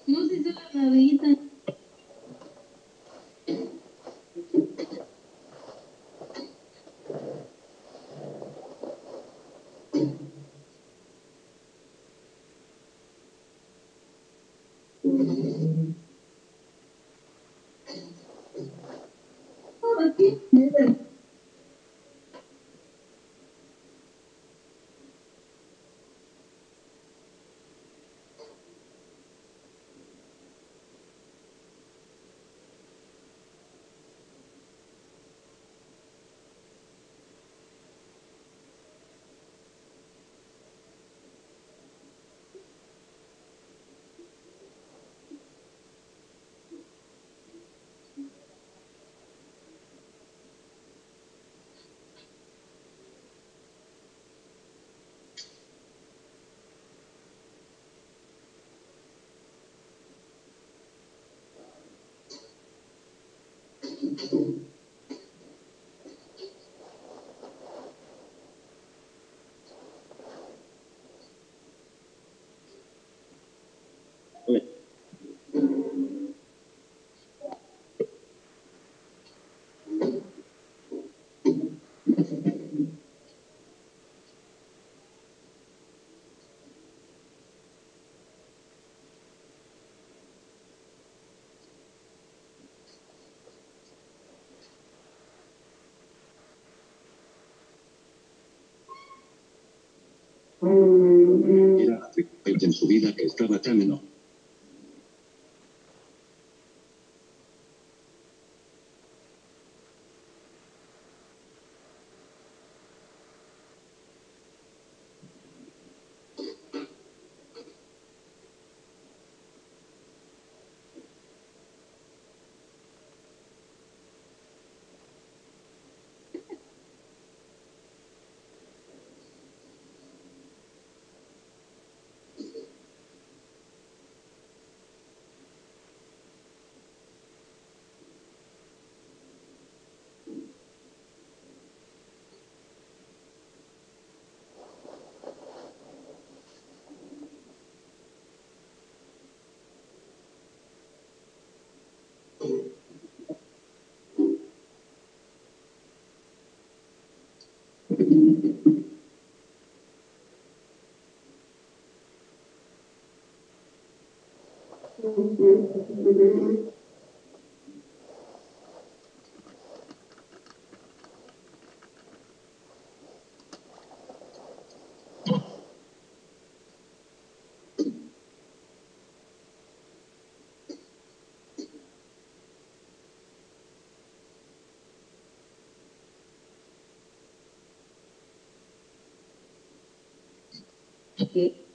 No se hizo la maderita. Aquí. Era la primera vez en su vida que estaba tan enojado. Okay.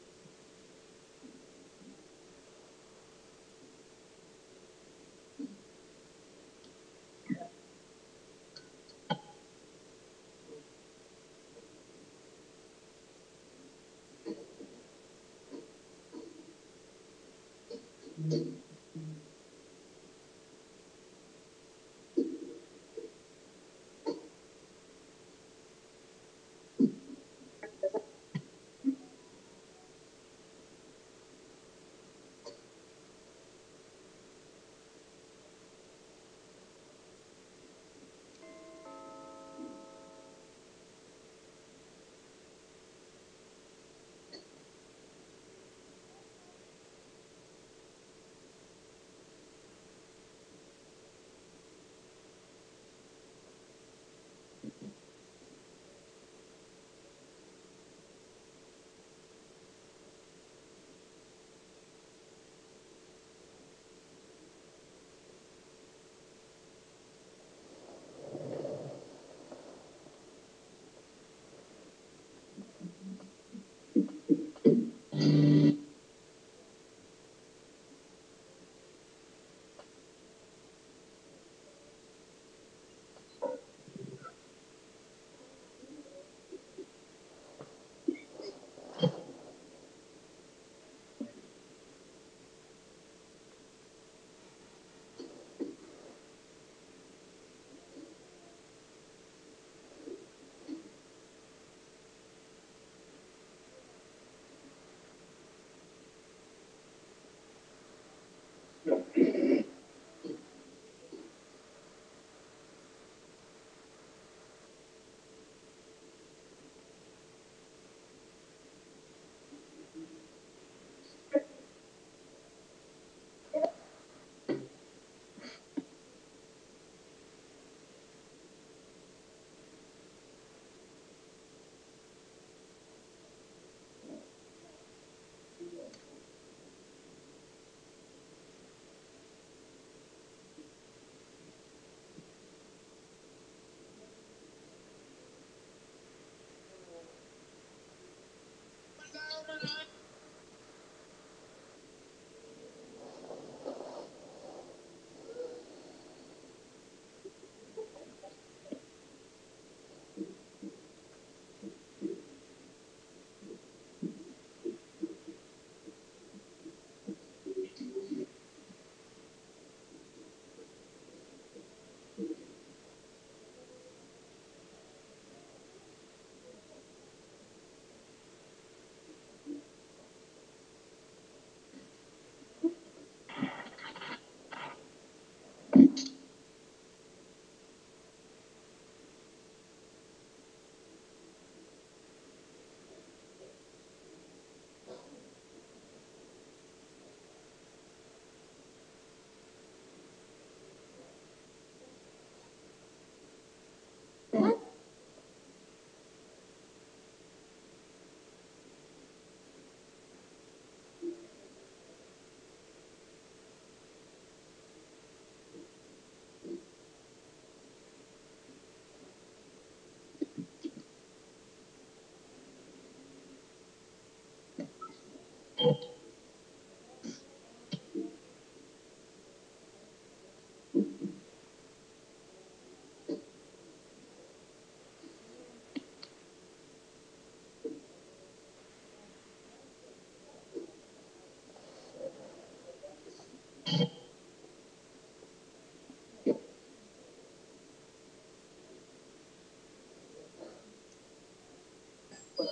Es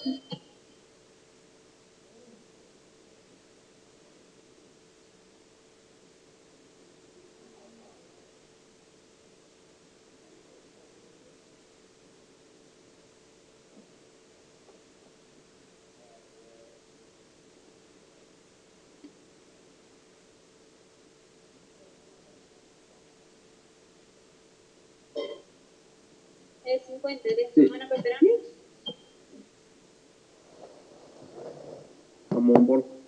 50 de semana pepperoni. Jamón por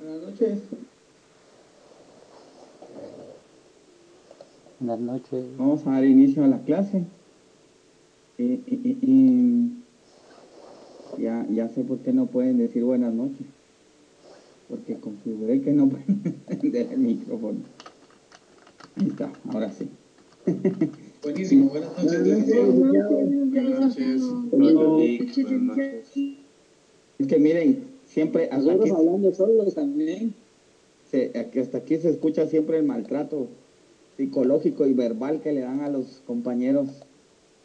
Buenas noches. Buenas noches. Vamos a dar inicio a la clase. Ya sé por qué no pueden decir buenas noches. Porque configuré que no pueden encender el micrófono. Ahí está, ahora sí. Buenísimo, buenas noches. Buenas noches. Buenas noches. Buenas noches. Buenas noches. Es que miren, siempre hasta Nosotros aquí, hablando solos también. hasta aquí se escucha siempre el maltrato psicológico y verbal que le dan a los compañeros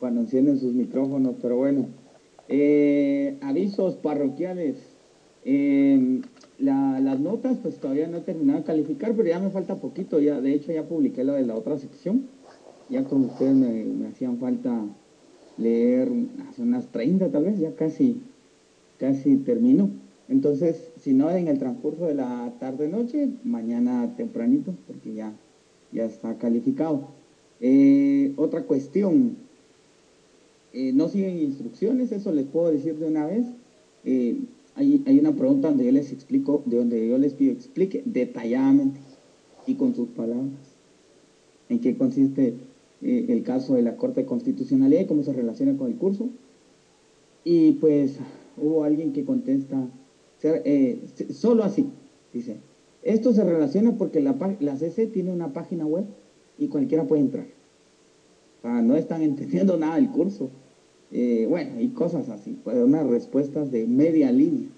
cuando encienden sus micrófonos, pero bueno. Avisos parroquiales. Las notas, pues todavía no he terminado de calificar, pero ya me falta poquito. Ya, de hecho, ya publiqué lo de la otra sección. Ya con ustedes me hacían falta leer hace unas 30 tal vez, ya casi termino. Entonces, si no en el transcurso de la tarde-noche, mañana tempranito, porque ya está calificado. Otra cuestión, no siguen instrucciones, eso les puedo decir de una vez. Hay una pregunta donde yo les explico, de donde yo les pido explique detalladamente y con sus palabras en qué consiste el caso de la Corte de Constitucionalidad y cómo se relaciona con el curso. Y pues hubo alguien que contesta, solo así, dice, esto se relaciona porque la CC tiene una página web y cualquiera puede entrar. O sea, no están entendiendo nada del curso. Bueno, y cosas así, pues unas respuestas de media línea,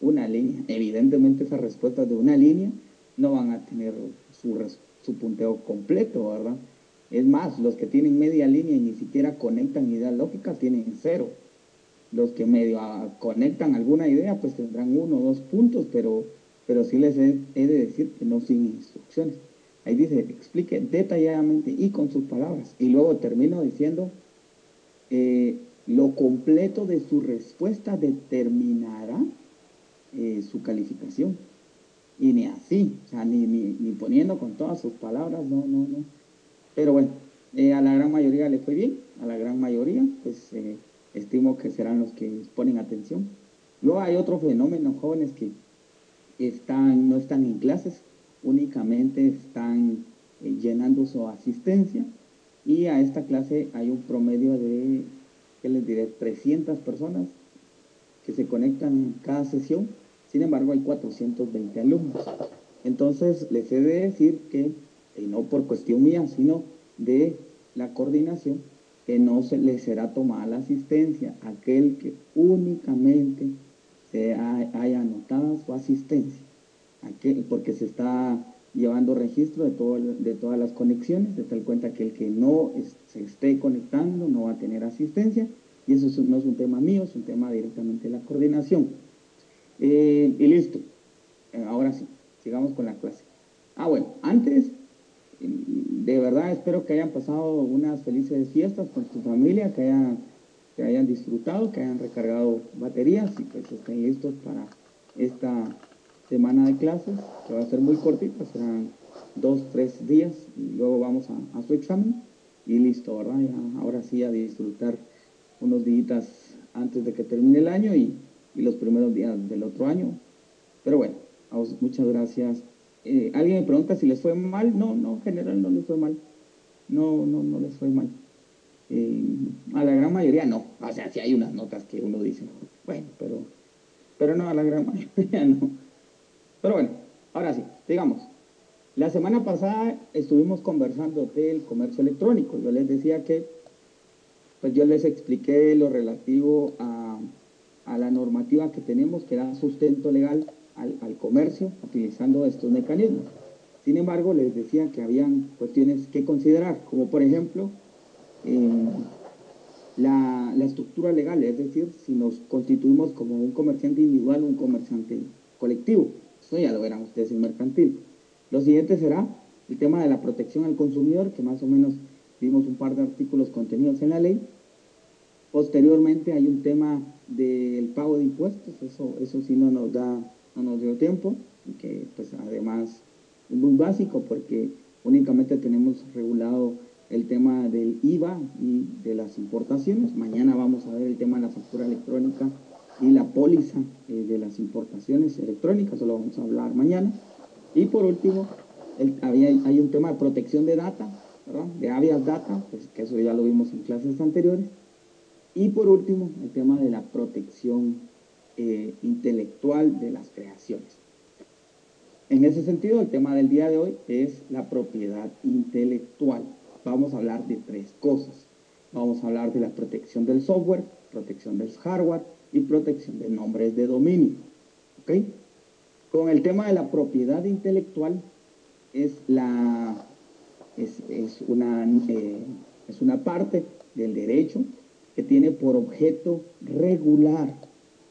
una línea. Evidentemente esas respuestas de una línea no van a tener su punteo completo, ¿verdad? Es más, los que tienen media línea y ni siquiera conectan ideas lógicas tienen 0. Los que medio conectan alguna idea, pues tendrán 1 o 2 puntos, pero sí les he de decir que no siguen instrucciones. Ahí dice, explique detalladamente y con sus palabras. Y luego termino diciendo, lo completo de su respuesta determinará su calificación. Y ni así, o sea, ni poniendo con todas sus palabras, no. Pero bueno, a la gran mayoría le fue bien, a la gran mayoría, pues estimo que serán los que ponen atención. Luego hay otro fenómeno, jóvenes que no están en clases, únicamente están llenando su asistencia, y a esta clase hay un promedio de, ¿qué les diré?, 300 personas que se conectan cada sesión. Sin embargo, hay 420 alumnos. Entonces, les he de decir que, y no por cuestión mía, sino de la coordinación, que no se le será tomada la asistencia a aquel que únicamente haya anotado su asistencia, porque se está llevando registro de todas las conexiones, de tal cuenta que el que no se esté conectando no va a tener asistencia, y eso no es un tema mío, es un tema directamente de la coordinación. Y listo. Ahora sí, sigamos con la clase. Bueno, antes, de verdad espero que hayan pasado unas felices fiestas con su familia, que hayan disfrutado, que hayan recargado baterías y pues estén listos para esta semana de clases, que va a ser muy cortita, serán 2-3 días y luego vamos a su examen y listo, ¿verdad? Ya, ahora sí a disfrutar unos días antes de que termine el año y los primeros días del otro año. Pero bueno, muchas gracias. ¿Alguien me pregunta si les fue mal? No, en general no les fue mal. No les fue mal. A la gran mayoría no. O sea, sí hay unas notas que uno dice, bueno, pero no, a la gran mayoría no. Pero bueno, ahora sí, digamos. La semana pasada estuvimos conversando del comercio electrónico. Yo les decía que, pues yo les expliqué lo relativo a la normativa que tenemos, que da sustento legal al comercio utilizando estos mecanismos. Sin embargo, les decía que habían cuestiones que considerar, como por ejemplo la estructura legal, es decir, si nos constituimos como un comerciante individual o un comerciante colectivo. Eso ya lo verán ustedes en mercantil. Lo siguiente será el tema de la protección al consumidor, que más o menos vimos un par de artículos contenidos en la ley. Posteriormente hay un tema del pago de impuestos, eso sí no nos dio tiempo, que pues además es muy básico porque únicamente tenemos regulado el tema del IVA y de las importaciones. Mañana vamos a ver el tema de la factura electrónica y la póliza de las importaciones electrónicas, eso lo vamos a hablar mañana. Y por último, hay un tema de protección de data, ¿verdad?, de habeas data, pues que eso ya lo vimos en clases anteriores. Y por último, el tema de la protección intelectual de las creaciones. En ese sentido, el tema del día de hoy es la propiedad intelectual. Vamos a hablar de 3 cosas. Vamos a hablar de la protección del software, protección del hardware y protección de nombres de dominio. ¿Ok? Con el tema de la propiedad intelectual, es una parte del derecho que tiene por objeto regular,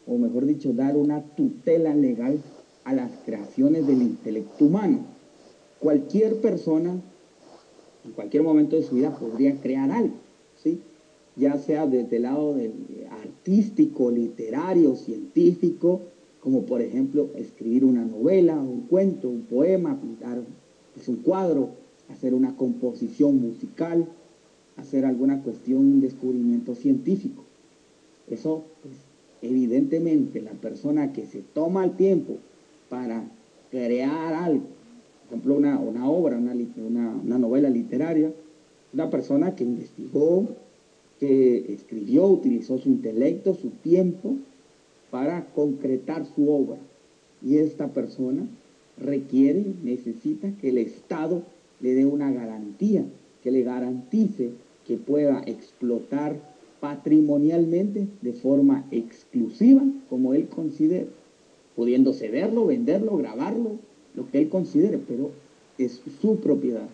o mejor dicho, dar una tutela legal a las creaciones del intelecto humano. Cualquier persona, en cualquier momento de su vida, podría crear algo, ¿sí? Ya sea desde el lado artístico, literario, científico, como por ejemplo escribir una novela, un cuento, un poema, pintar un cuadro, hacer una composición musical, hacer alguna cuestión, un descubrimiento científico. Eso, pues, evidentemente, la persona que se toma el tiempo para crear algo, por ejemplo, una obra, una novela literaria, una persona que investigó, que escribió, utilizó su intelecto, su tiempo, para concretar su obra. Y esta persona necesita que el Estado le dé una garantía, que le garantice que pueda explotar patrimonialmente de forma exclusiva, como él considere, pudiendo cederlo, venderlo, grabarlo, lo que él considere, pero es su propiedad.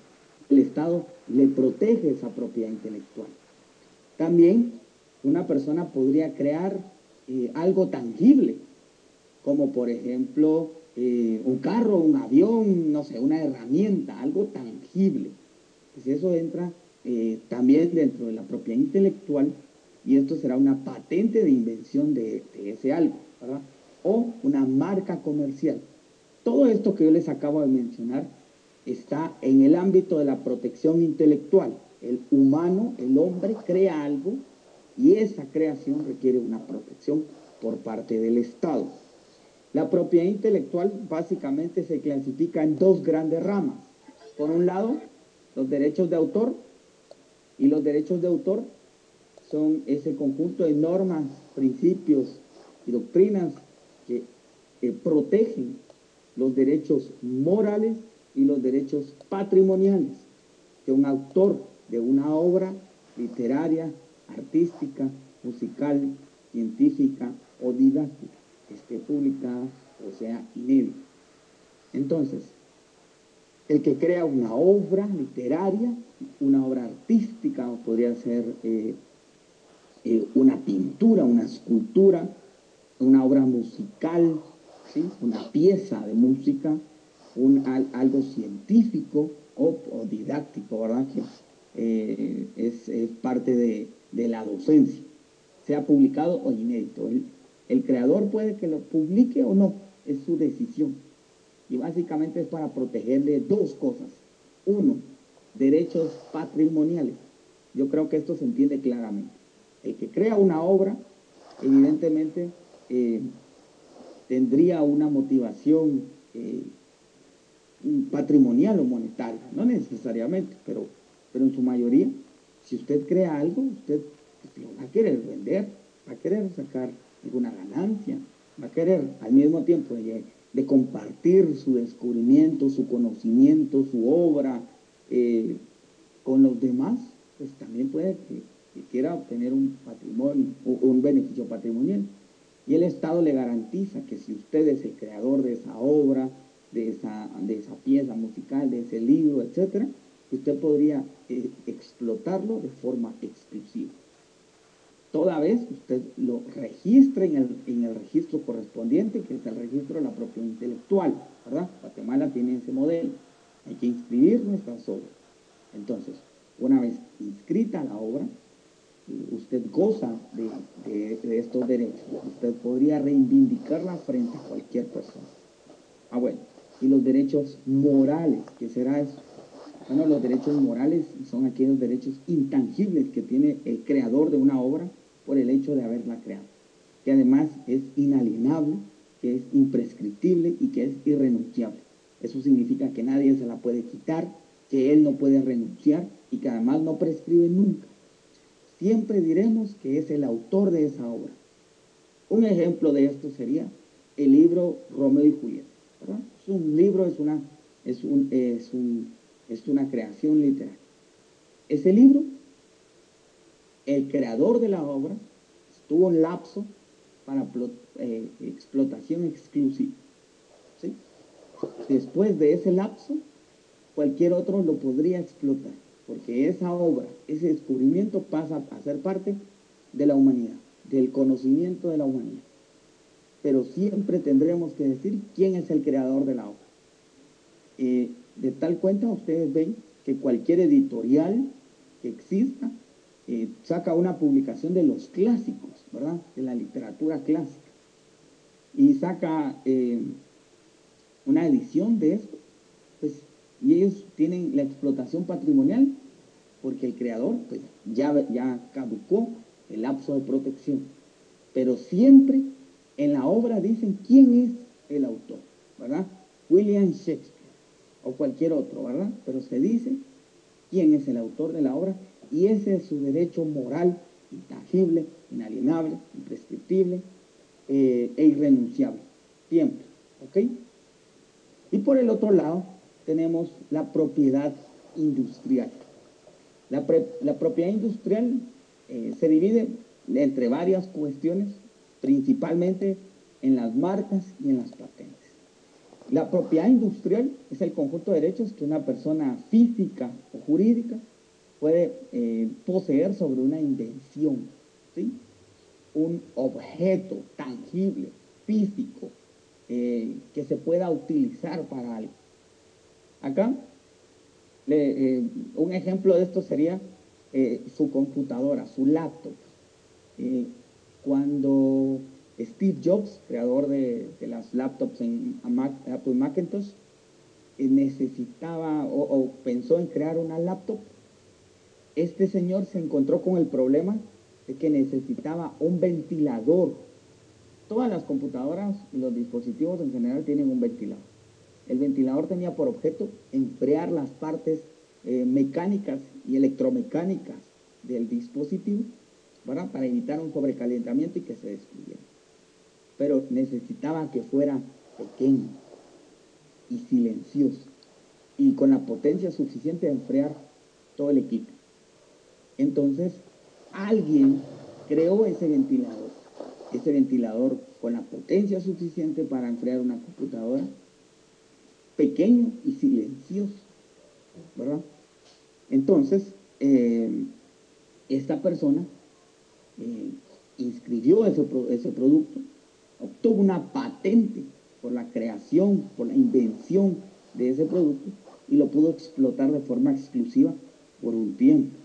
El Estado le protege esa propiedad intelectual. También una persona podría crear algo tangible, como por ejemplo un carro, un avión, no sé, una herramienta, algo tangible. Pues eso entra también dentro de la propiedad intelectual, y esto será una patente de invención de ese algo, ¿verdad? O una marca comercial. Todo esto que yo les acabo de mencionar está en el ámbito de la protección intelectual. El humano, el hombre, crea algo y esa creación requiere una protección por parte del Estado. La propiedad intelectual básicamente se clasifica en dos grandes ramas. Por un lado, los derechos de autor, y los derechos de autor son ese conjunto de normas, principios y doctrinas que protegen los derechos morales y los derechos patrimoniales que un autor de una obra literaria, artística, musical, científica o didáctica esté publicada o sea inédita. Entonces, el que crea una obra literaria, una obra artística, o podría ser una pintura, una escultura, una obra musical, ¿sí? Una pieza de música, algo científico o didáctico, ¿verdad? Que es parte de la docencia, sea publicado o inédito. El creador puede que lo publique o no, es su decisión. Y básicamente es para protegerle dos cosas. Uno, derechos patrimoniales. Yo creo que esto se entiende claramente. El que crea una obra, evidentemente, tendría una motivación patrimonial o monetaria, no necesariamente, pero en su mayoría, si usted crea algo, usted lo va a querer vender, va a querer sacar alguna ganancia, va a querer al mismo tiempo de compartir su descubrimiento, su conocimiento, su obra con los demás, pues también puede que quiera obtener un patrimonio, un beneficio patrimonial. Y el Estado le garantiza que si usted es el creador de esa obra, de esa pieza musical, de ese libro, etcétera, usted podría explotarlo de forma exclusiva. Toda vez usted lo registra en el registro correspondiente, que es el registro de la propiedad intelectual, ¿verdad? Guatemala tiene ese modelo. Hay que inscribir nuestras obras. Entonces, una vez inscrita la obra, usted goza de estos derechos. Usted podría reivindicarla frente a cualquier persona. Bueno, y los derechos morales, ¿qué será eso? Bueno, los derechos morales son aquellos derechos intangibles que tiene el creador de una obra por el hecho de haberla creado, que además es inalienable, que es imprescriptible y que es irrenunciable. Eso significa que nadie se la puede quitar, que él no puede renunciar y que además no prescribe nunca. Siempre diremos que es el autor de esa obra. Un ejemplo de esto sería el libro Romeo y Julieta, ¿verdad? Es un libro, es una creación literaria. Ese libro, el creador de la obra, tuvo un lapso para explotación exclusiva, ¿sí? Después de ese lapso, cualquier otro lo podría explotar, porque esa obra, ese descubrimiento pasa a ser parte de la humanidad, del conocimiento de la humanidad. Pero siempre tendremos que decir quién es el creador de la obra. De tal cuenta, ustedes ven que cualquier editorial que exista saca una publicación de los clásicos, ¿verdad? De la literatura clásica. Y saca una edición de esto, pues, y ellos tienen la explotación patrimonial porque el creador pues, ya caducó el lapso de protección. Pero siempre en la obra dicen quién es el autor, ¿verdad? William Shakespeare o cualquier otro, ¿verdad? Pero se dice quién es el autor de la obra y ese es su derecho moral, intangible, inalienable, imprescriptible e irrenunciable, siempre, ¿ok? Y por el otro lado tenemos la propiedad industrial. La propiedad industrial se divide entre varias cuestiones, principalmente en las marcas y en las patentes. La propiedad industrial es el conjunto de derechos que una persona física o jurídica puede poseer sobre una invención, ¿sí? Un objeto tangible, físico, que se pueda utilizar para algo. Acá, un ejemplo de esto sería su computadora, su laptop. Cuando Steve Jobs, creador de las laptops en Apple Macintosh, necesitaba o pensó en crear una laptop, este señor se encontró con el problema de que necesitaba un ventilador. Todas las computadoras y los dispositivos en general tienen un ventilador. El ventilador tenía por objeto enfriar las partes mecánicas y electromecánicas del dispositivo, ¿verdad? Para evitar un sobrecalentamiento y que se destruyera. Pero necesitaba que fuera pequeño y silencioso y con la potencia suficiente de enfriar todo el equipo. Entonces, alguien creó ese ventilador con la potencia suficiente para enfriar una computadora, pequeño y silencioso, ¿verdad? Entonces, esta persona inscribió ese producto, obtuvo una patente por la creación, por la invención de ese producto y lo pudo explotar de forma exclusiva por un tiempo.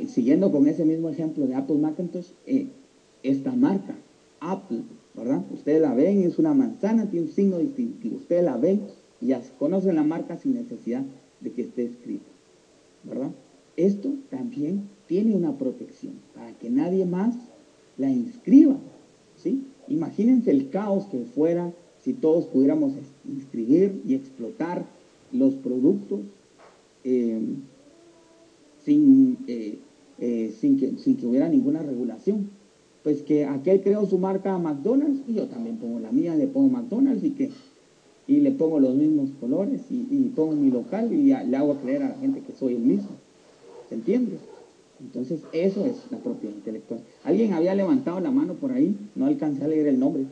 Siguiendo con ese mismo ejemplo de Apple Macintosh, esta marca, Apple, ¿verdad? Ustedes la ven, es una manzana, tiene un signo distintivo. Ustedes la ven y ya conocen la marca sin necesidad de que esté escrita, ¿verdad? Esto también tiene una protección para que nadie más la inscriba, ¿sí? Imagínense el caos que fuera si todos pudiéramos inscribir y explotar los productos sin que hubiera ninguna regulación. Pues que aquel creó su marca McDonald's y yo también pongo la mía, le pongo McDonald's y le pongo los mismos colores y pongo mi local y le hago creer a la gente que soy el mismo. ¿Se entiende? Entonces, eso es la propiedad intelectual. Alguien había levantado la mano por ahí, no alcancé a leer el nombre.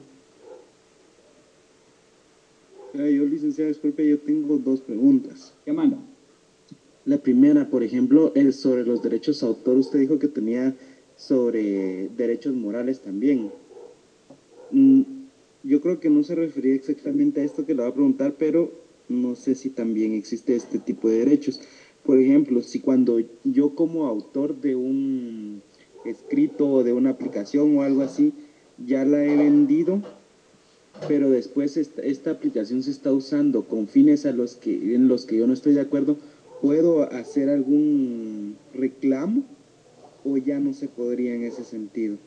Yo, licenciado, disculpe, yo tengo dos preguntas. ¿Qué manda? La primera, por ejemplo, es sobre los derechos de autor. Usted dijo que tenía sobre derechos morales también. Yo creo que no se refería exactamente a esto que le voy a preguntar, pero no sé si también existe este tipo de derechos. Por ejemplo, si cuando yo como autor de un escrito o de una aplicación o algo así, ya la he vendido, pero después esta aplicación se está usando con fines en los que yo no estoy de acuerdo, ¿puedo hacer algún reclamo o ya no se podría en ese sentido?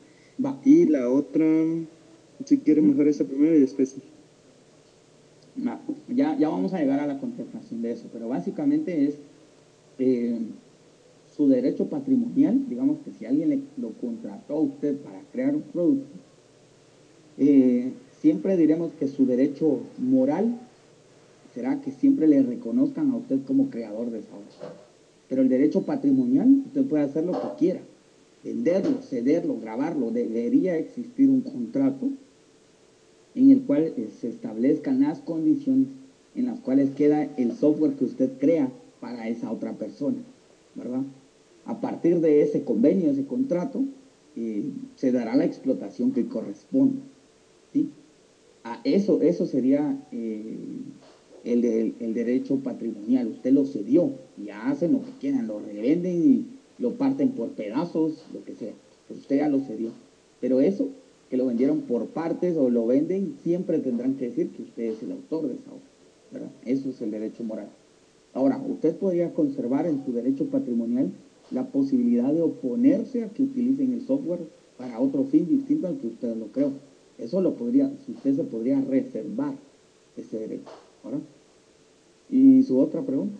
Va. Y la otra, si quiere mejor esa primera y después... Ya vamos a llegar a la contestación de eso, pero básicamente es su derecho patrimonial. Digamos que si alguien lo contrató a usted para crear un producto, siempre diremos que su derecho moral será que siempre le reconozcan a usted como creador de esa obra. Pero el derecho patrimonial, usted puede hacer lo que quiera. venderlo, cederlo, grabarlo, debería existir un contrato en el cual se establezcan las condiciones en las cuales queda el software que usted crea para esa otra persona, ¿verdad? A partir de ese convenio, ese contrato, se dará la explotación que corresponde, ¿sí? Eso sería el derecho patrimonial. Usted lo cedió, ya hacen lo que quieran, lo revenden y lo parten por pedazos, lo que sea. Pues usted ya lo cedió. Pero eso, que lo vendieron por partes o lo venden, siempre tendrán que decir que usted es el autor de esa obra, ¿verdad? Eso es el derecho moral. Ahora, usted podría conservar en su derecho patrimonial la posibilidad de oponerse a que utilicen el software para otro fin distinto al que usted lo creó. Eso lo podría, usted se podría reservar ese derecho, ¿verdad? ¿Y su otra pregunta?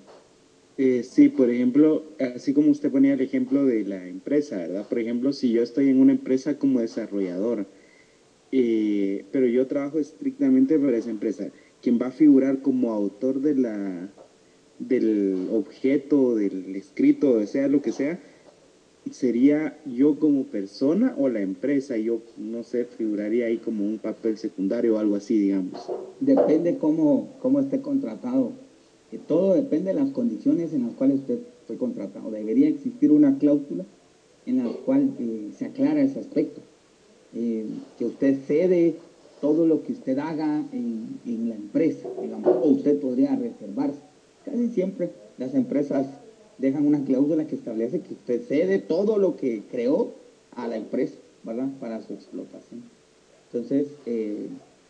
Sí, por ejemplo, así como usted ponía el ejemplo de la empresa, ¿verdad? Por ejemplo, si yo estoy en una empresa como desarrollador, pero yo trabajo estrictamente para esa empresa, quien va a figurar como autor del objeto, del escrito, o sea, lo que sea, sería yo como persona o la empresa. Yo, no sé, figuraría ahí como un papel secundario o algo así, digamos. Depende cómo esté contratado. Todo depende de las condiciones en las cuales usted fue contratado. Debería existir una cláusula en la cual se aclara ese aspecto. Que usted cede todo lo que usted haga en la empresa, digamos, o usted podría reservarse. Casi siempre las empresas dejan una cláusula que establece que usted cede todo lo que creó a la empresa, ¿verdad? Para su explotación. Entonces,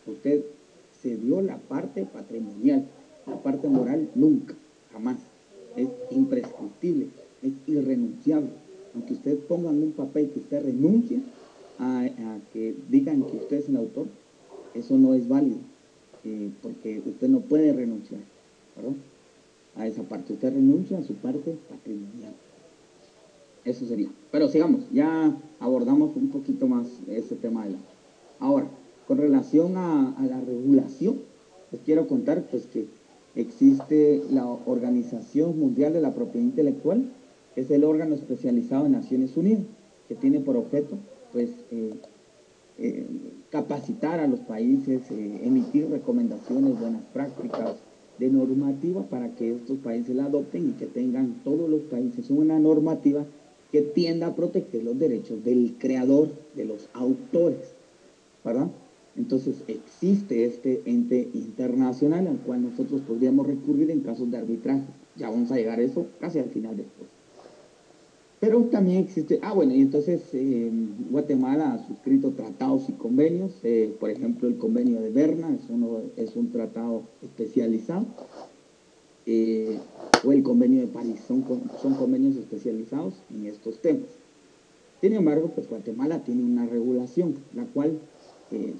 usted cedió la parte patrimonial, la parte moral nunca, jamás. Es imprescriptible, es irrenunciable. Aunque usted ponga en un papel que usted renuncia a que digan que usted es el autor, eso no es válido, porque usted no puede renunciar, ¿verdad? A esa parte. Usted renuncia a su parte patrimonial. Eso sería. Pero sigamos, ya abordamos un poquito más ese tema de la... Ahora, con relación a la regulación, les quiero contar pues que existe la Organización Mundial de la Propiedad Intelectual, que es el órgano especializado en Naciones Unidas, que tiene por objeto pues capacitar a los países, emitir recomendaciones, buenas prácticas de normativa para que estos países la adopten y que tengan todos los países una normativa que tienda a proteger los derechos del creador, de los autores, ¿verdad? Entonces existe este ente internacional al cual nosotros podríamos recurrir en casos de arbitraje. Ya vamos a llegar a eso casi al final del curso. Pero también existe, bueno, y entonces Guatemala ha suscrito tratados y convenios, por ejemplo el convenio de Berna es un tratado especializado, o el convenio de París, son convenios especializados en estos temas. Sin embargo, pues Guatemala tiene una regulación, la cual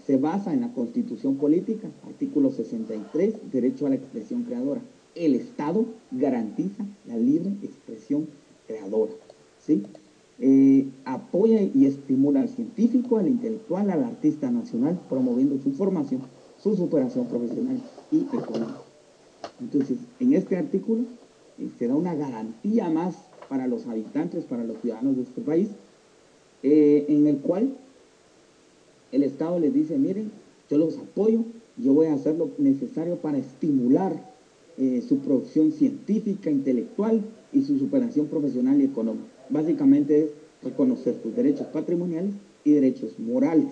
se basa en la Constitución Política, artículo 63, derecho a la expresión creadora. El Estado garantiza la libre expresión creadora, ¿sí? Apoya y estimula al científico, al intelectual, al artista nacional, promoviendo su formación, su superación profesional y económica. Entonces, en este artículo se da una garantía más para los habitantes, para los ciudadanos de este país, en el cual el Estado les dice, miren, yo los apoyo, yo voy a hacer lo necesario para estimular su producción científica, intelectual y su superación profesional y económica. Básicamente es reconocer tus derechos patrimoniales y derechos morales.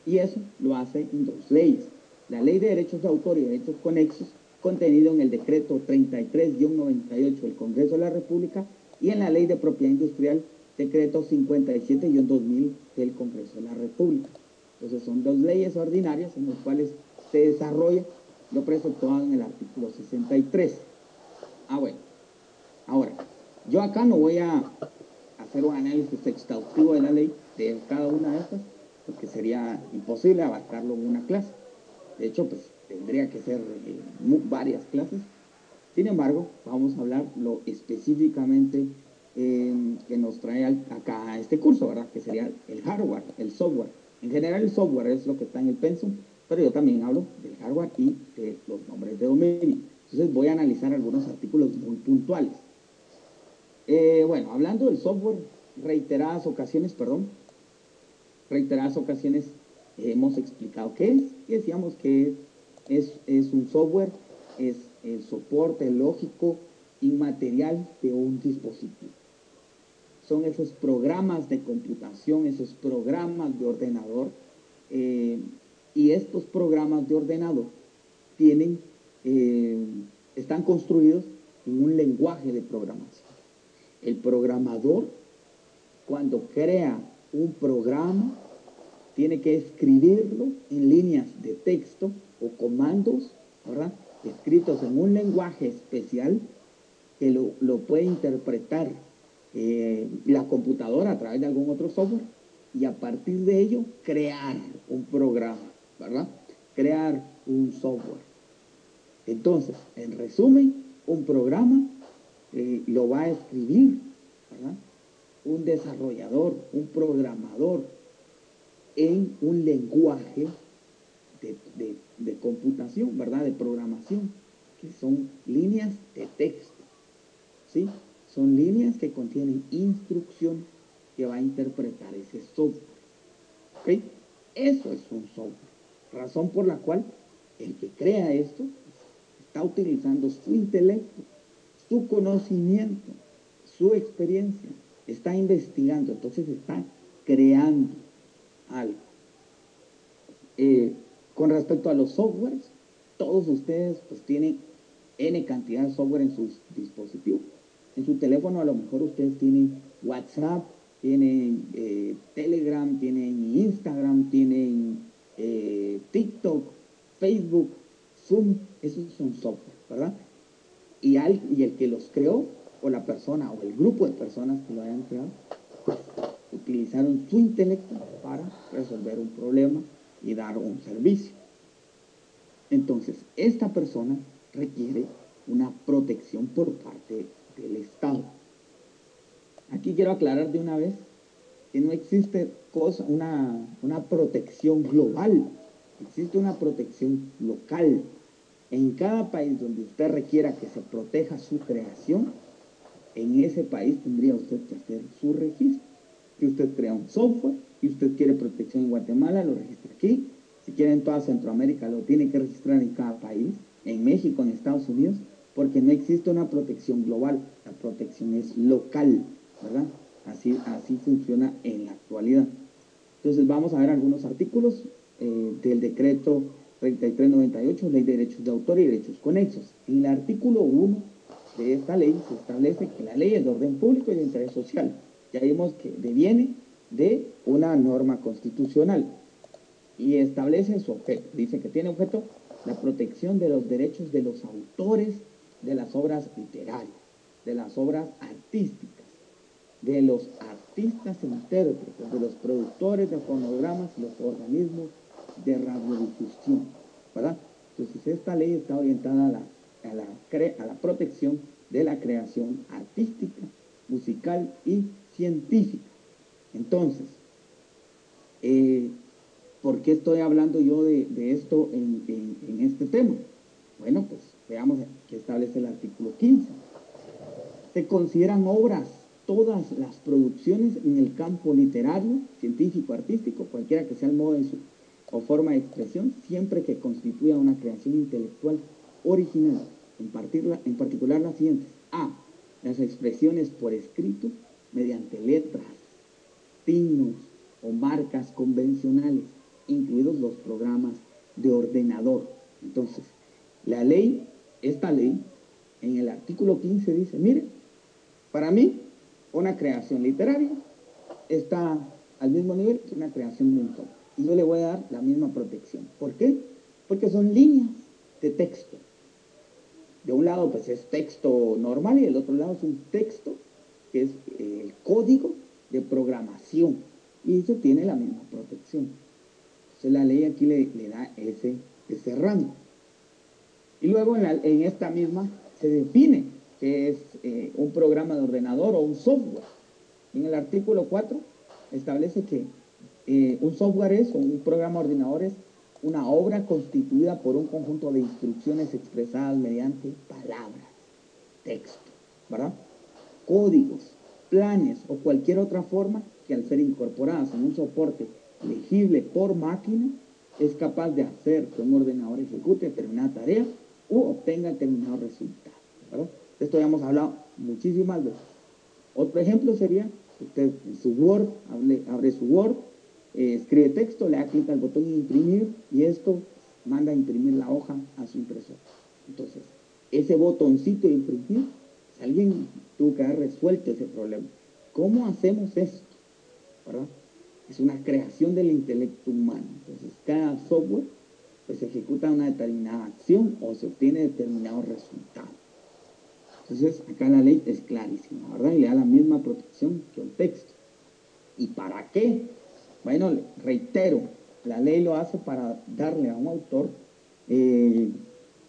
Y eso lo hace en dos leyes. La Ley de Derechos de Autor y Derechos Conexos, contenido en el decreto 33-98 del Congreso de la República, y en la Ley de Propiedad Industrial, decreto 57-2000 del Congreso de la República. Entonces son dos leyes ordinarias en las cuales se desarrolla lo preceptuado en el artículo 63. Bueno, ahora, yo acá no voy a hacer un análisis exhaustivo de la ley de cada una de estas, porque sería imposible abarcarlo en una clase. De hecho, pues tendría que ser varias clases. Sin embargo, vamos a hablar lo específicamente que nos trae acá a este curso, ¿verdad? Que sería el hardware, el software. En general el software es lo que está en el pensum, pero yo también hablo del hardware y de los nombres de dominio. Entonces voy a analizar algunos artículos muy puntuales. Bueno, hablando del software, reiteradas ocasiones hemos explicado qué es, y decíamos que es un software, es el soporte lógico inmaterial de un dispositivo. Son esos programas de computación, esos programas de ordenador, y estos programas de ordenador tienen, están construidos en un lenguaje de programación. El programador, cuando crea un programa, tiene que escribirlo en líneas de texto o comandos, ¿verdad?, escritos en un lenguaje especial que lo puede interpretar la computadora a través de algún otro software, y a partir de ello crear un programa, ¿verdad? Crear un software. Entonces, en resumen, un programa lo va a escribir, ¿verdad?, un desarrollador, un programador, en un lenguaje de computación, ¿verdad?, de programación, que son líneas de texto, ¿sí? Son líneas que contienen instrucciones que va a interpretar ese software, ¿ok? Eso es un software, razón por la cual el que crea esto está utilizando su intelecto, su conocimiento, su experiencia, está investigando, entonces está creando algo. Con respecto a los softwares, todos ustedes pues tienen N cantidad de software en sus dispositivos. En su teléfono a lo mejor ustedes tienen WhatsApp, tienen Telegram, tienen Instagram, tienen TikTok, Facebook, Zoom. Esos son software, ¿verdad? Y el que los creó, o la persona, o el grupo de personas que lo hayan creado, pues utilizaron su intelecto para resolver un problema y dar un servicio. Entonces, esta persona requiere una protección por parte del Estado. Aquí quiero aclarar de una vez que no existe una protección global, existe una protección local. En cada país donde usted requiera que se proteja su creación, en ese país tendría usted que hacer su registro. Si usted crea un software y usted quiere protección en Guatemala, lo registra aquí. Si quiere en toda Centroamérica, lo tiene que registrar en cada país, en México, en Estados Unidos, porque no existe una protección global, la protección es local, ¿verdad? Así funciona en la actualidad. Entonces vamos a ver algunos artículos del decreto 3398, Ley de Derechos de Autor y Derechos Conexos. En el artículo 1 de esta ley se establece que la ley es de orden público y de interés social. Ya vimos que deviene de una norma constitucional y establece su objeto. Dice que tiene objeto la protección de los derechos de los autores de las obras literarias, de las obras artísticas, de los artistas e intérpretes, de los productores de fonogramas y los organismos de radiodifusión, ¿verdad? Entonces esta ley está orientada a la protección de la creación artística, musical y científica. Entonces, ¿por qué estoy hablando yo de esto en este tema? Bueno, pues veamos qué establece el artículo 15. Se consideran obras todas las producciones en el campo literario, científico, artístico, cualquiera que sea el modo o forma de expresión, siempre que constituya una creación intelectual original, en particular las siguientes: A, las expresiones por escrito mediante letras, signos o marcas convencionales, incluidos los programas de ordenador. Entonces, esta ley, en el artículo 15 dice, mire, para mí, una creación literaria está al mismo nivel que una creación de un software. Y yo le voy a dar la misma protección. ¿Por qué? Porque son líneas de texto. De un lado, pues es texto normal y del otro lado es un texto que es el código de programación. Y eso tiene la misma protección. Entonces la ley aquí le da ese rango. Y luego en esta misma se define que es un programa de ordenador o un software. En el artículo 4 establece que un software o un programa de ordenador es una obra constituida por un conjunto de instrucciones expresadas mediante palabras, texto, ¿verdad? Códigos planes o cualquier otra forma que al ser incorporadas en un soporte legible por máquina, es capaz de hacer que un ordenador ejecute determinada tarea u obtenga determinado resultado, ¿verdad? De esto ya hemos hablado muchísimas veces. Otro ejemplo sería, usted en su Word, abre su Word, escribe texto, le da clic al botón imprimir y esto manda a imprimir la hoja a su impresor. Entonces, ese botoncito de imprimir, si alguien tuvo que haber resuelto ese problema. ¿Cómo hacemos esto? ¿Verdad? Es una creación del intelecto humano. Entonces, cada software pues ejecuta una determinada acción o se obtiene determinado resultado. Entonces, acá la ley es clarísima, ¿verdad? Y le da la misma protección que un texto. ¿Y para qué? Bueno, reitero, la ley lo hace para darle a un autor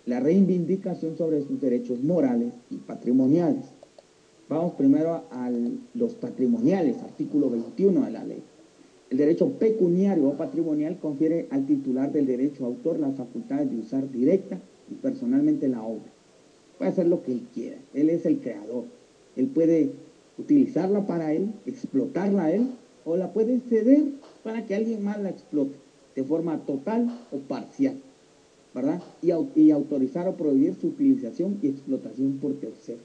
la reivindicación sobre sus derechos morales y patrimoniales. Vamos primero a los patrimoniales, artículo 21 de la ley. El derecho pecuniario o patrimonial confiere al titular del derecho autor las facultades de usar directa y personalmente la obra. Puede hacer lo que él quiera, él es el creador. Él puede utilizarla para él, explotarla a él, o la puede ceder para que alguien más la explote, de forma total o parcial, ¿verdad? Y autorizar o prohibir su utilización y explotación por terceros.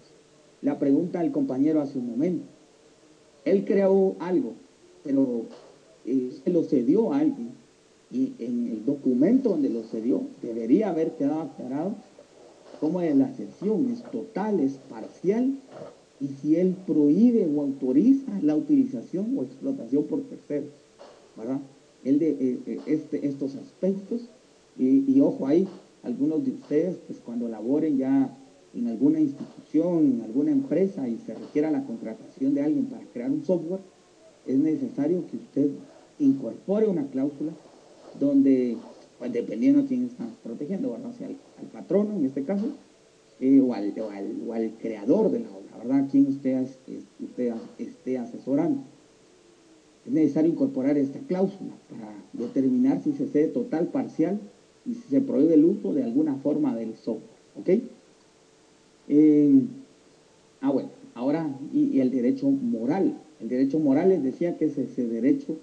La pregunta del compañero hace un momento. Él creó algo, pero se lo cedió a alguien. Y en el documento donde lo cedió, debería haber quedado aclarado cómo es la cesión, es total, es parcial, y si él prohíbe o autoriza la utilización o explotación por terceros, ¿verdad? Estos aspectos, y ojo ahí, algunos de ustedes, pues cuando laboren ya en alguna institución, en alguna empresa y se requiera la contratación de alguien para crear un software, es necesario que usted incorpore una cláusula donde, pues dependiendo a quién está protegiendo, ¿verdad? O sea, al patrono en este caso, o al creador de la obra, ¿verdad? A quien usted esté asesorando. Es necesario incorporar esta cláusula para determinar si se cede total, parcial y si se prohíbe el uso de alguna forma del software, ¿ok? Bueno, ahora, y el derecho moral. El derecho moral les decía que es ese derecho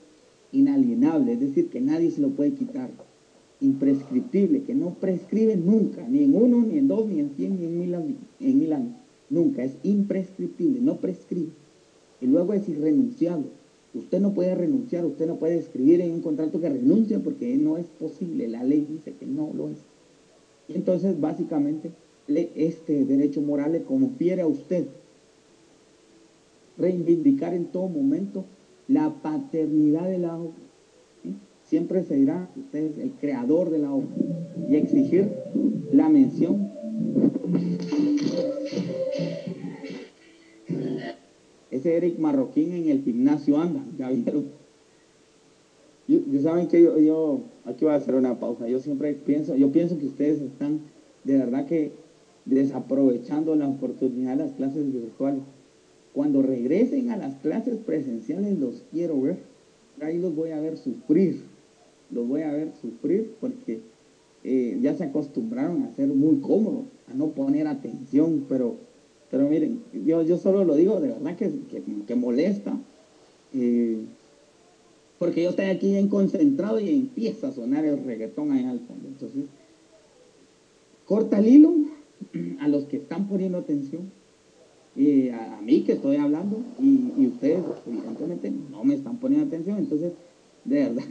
inalienable, es decir, que nadie se lo puede quitar, imprescriptible, que no prescribe nunca, ni en 1, ni en 2, ni en 100, ni en mil años, nunca, es imprescriptible, no prescribe. Y luego es irrenunciable. Usted no puede renunciar, usted no puede escribir en un contrato que renuncia porque no es posible, la ley dice que no lo es. Y entonces, básicamente, este derecho moral le confiere a usted reivindicar en todo momento la paternidad de la obra. ¿Sí? Siempre se dirá que usted es el creador de la obra y exigir la mención. Ese Eric Marroquín en el gimnasio anda, ya vieron. Yo saben que yo aquí voy a hacer una pausa. Yo pienso que ustedes están de verdad que desaprovechando la oportunidad de las clases virtuales. Cuando regresen a las clases presenciales los quiero ver. Ahí los voy a ver sufrir. Los voy a ver sufrir porque ya se acostumbraron a ser muy cómodos, a no poner atención, pero miren, yo solo lo digo de verdad que molesta. Porque yo estoy aquí bien concentrado y empieza a sonar el reggaetón ahí al fondo. Entonces, corta el hilo a los que están poniendo atención, a mí que estoy hablando, y ustedes evidentemente no me están poniendo atención. Entonces, de verdad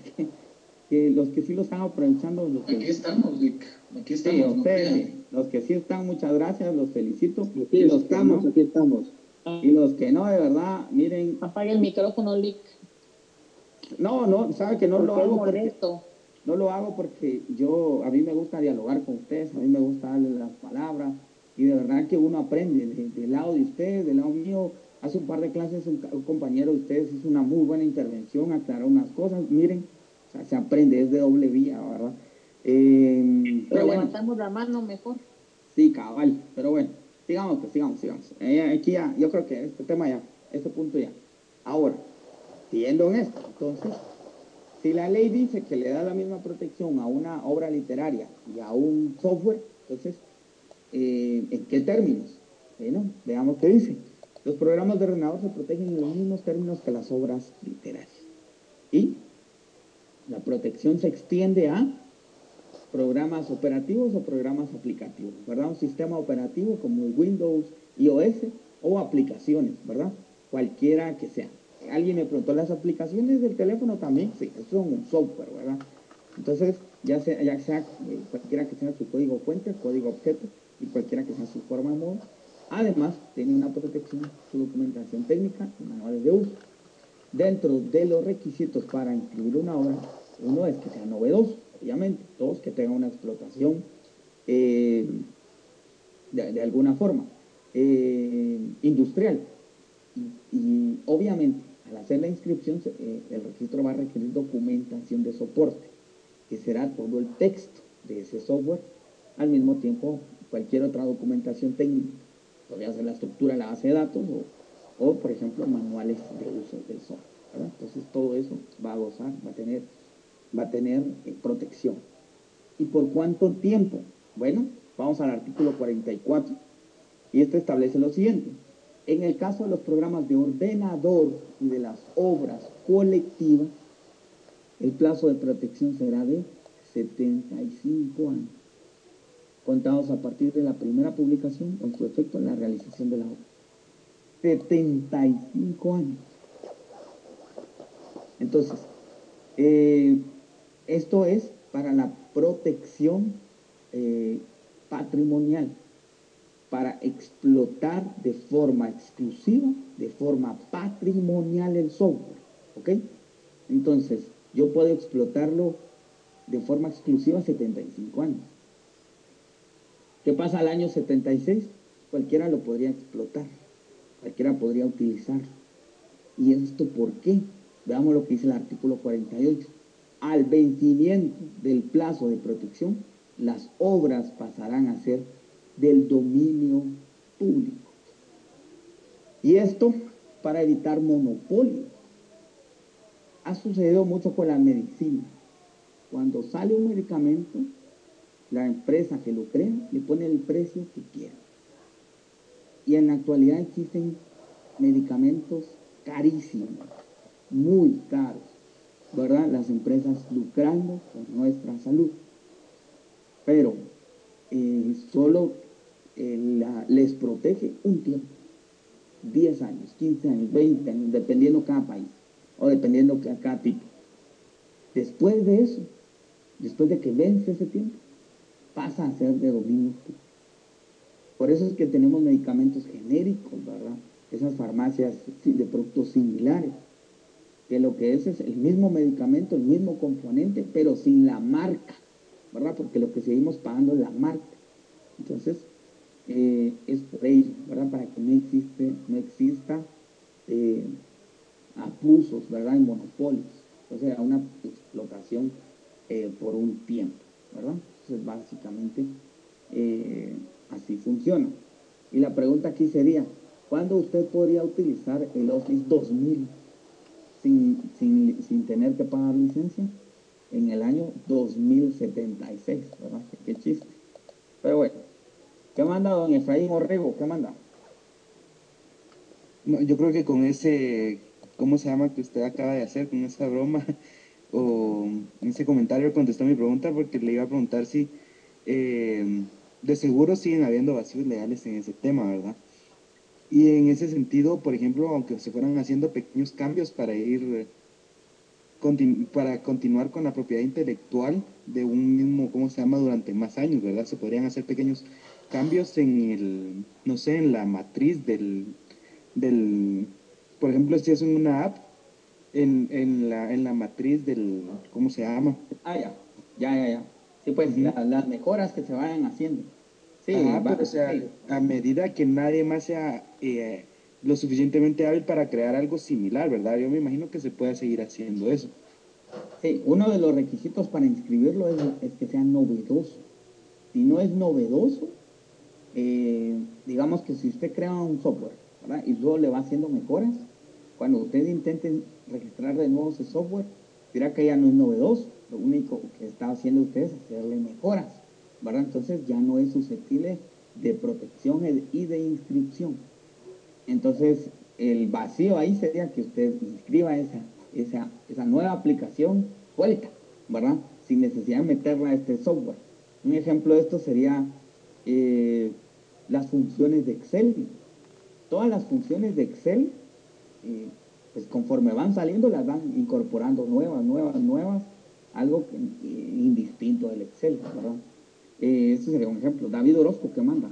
que los que sí lo están aprovechando... Aquí estamos, Vic. Aquí estamos. Sí, ustedes, los que sí están, muchas gracias, los felicito. Aquí estamos, aquí estamos. Y los que no, de verdad, miren... Apague el micrófono, Lick. No, sabe que no lo hago porque... Molesto. No lo hago porque a mí me gusta dialogar con ustedes, a mí me gusta darles las palabras, y de verdad que uno aprende del lado de ustedes, del lado mío. Hace un par de clases un compañero de ustedes hizo una muy buena intervención, aclaró unas cosas, miren, o sea, se aprende, es de doble vía, ¿verdad? Pero bueno, levantamos la mano mejor. sí, cabal, pero bueno, sigamos. Aquí ya, yo creo que este tema ya, este punto ya. Ahora, siguiendo en esto, entonces, si la ley dice que le da la misma protección a una obra literaria y a un software, entonces, ¿en qué términos? Bueno, veamos qué dice. Los programas de ordenador se protegen en los mismos términos que las obras literarias. Y la protección se extiende a programas operativos o programas aplicativos, ¿verdad? Un sistema operativo como el Windows, iOS o aplicaciones, ¿verdad? Cualquiera que sea. Alguien me preguntó, ¿las aplicaciones del teléfono también? Sí, son un software, ¿verdad? Entonces, ya sea cualquiera que sea su código fuente, código objeto y cualquiera que sea su forma de modo, además tiene una protección, su documentación técnica y manuales de uso. Dentro de los requisitos para inscribir una obra, uno es que sea novedoso, obviamente. Dos, que tenga una explotación de alguna forma industrial. Y obviamente, al hacer la inscripción, el registro va a requerir documentación de soporte, que será todo el texto de ese software, al mismo tiempo cualquier otra documentación técnica. Podría ser la estructura de la base de datos o por ejemplo, manuales de uso del software, ¿verdad? Entonces, todo eso va a gozar, va a tener protección. ¿Y por cuánto tiempo? Bueno, vamos al artículo 44 y este establece lo siguiente. En el caso de los programas de ordenador y de las obras colectivas, el plazo de protección será de 75 años, contados a partir de la primera publicación o en su efecto en la realización de la obra. 75 años. Entonces, esto es para la protección patrimonial, para explotar de forma exclusiva, de forma patrimonial el software, ¿ok? Entonces, yo puedo explotarlo de forma exclusiva 75 años. ¿Qué pasa al año 76? Cualquiera lo podría explotar, cualquiera podría utilizarlo. ¿Y esto por qué? Veamos lo que dice el artículo 48. Al vencimiento del plazo de protección, las obras pasarán a ser del dominio público. Y esto para evitar monopolios. Ha sucedido mucho con la medicina. Cuando sale un medicamento, la empresa que lo crea le pone el precio que quiera. Y en la actualidad existen medicamentos carísimos, muy caros, ¿verdad? Las empresas lucrando con nuestra salud. Pero solo les protege un tiempo, 10 años, 15 años, 20 años, dependiendo cada país o dependiendo cada tipo. Después de eso, después de que vence ese tiempo, pasa a ser de dominio público. Por eso es que tenemos medicamentos genéricos, ¿verdad? Esas farmacias de productos similares, que lo que es el mismo medicamento, el mismo componente, pero sin la marca, ¿verdad? Porque lo que seguimos pagando es la marca. Entonces, es por ello, ¿verdad? Para que no exista abusos, ¿verdad? Y monopolios. Entonces, a una explotación por un tiempo, ¿verdad? Entonces, básicamente, así funciona. Y la pregunta aquí sería, ¿cuándo usted podría utilizar el Office 2000 sin tener que pagar licencia? En el año 2076, ¿verdad? Qué chiste. Pero bueno, ¿qué manda don Efraín Orrego? ¿Qué manda? No, yo creo que con ese, ¿cómo se llama? Que usted acaba de hacer, con esa broma o ese comentario contestó mi pregunta, porque le iba a preguntar si de seguro siguen habiendo vacíos legales en ese tema, ¿verdad? Y en ese sentido, por ejemplo, aunque se fueran haciendo pequeños cambios para para continuar con la propiedad intelectual de un mismo, ¿cómo se llama? Durante más años, ¿verdad? Se podrían hacer pequeños cambios no sé, en la matriz por ejemplo, si es una app, en la matriz ¿cómo se llama? Ya. Sí, pues las mejoras que se vayan haciendo. Sí, Ajá, pero o sea, sí. a medida que nadie más sea lo suficientemente hábil para crear algo similar, ¿verdad? Yo me imagino que se puede seguir haciendo eso. Sí, uno de los requisitos para inscribirlo es que sea novedoso. Si no es novedoso, digamos que si usted crea un software, ¿verdad? Y luego le va haciendo mejoras, cuando usted intente registrar de nuevo ese software, dirá que ya no es novedoso. Lo único que está haciendo usted es hacerle mejoras, ¿verdad? Entonces ya no es susceptible de protección y de inscripción. Entonces, el vacío ahí sería que usted inscriba esa nueva aplicación suelta, ¿verdad? Sin necesidad de meterla a este software. Un ejemplo de esto sería eh, las funciones de Excel. Todas las funciones de Excel, pues conforme van saliendo, las van incorporando nuevas, algo indistinto del Excel, ¿verdad? Este sería un ejemplo. David Orozco, ¿qué manda?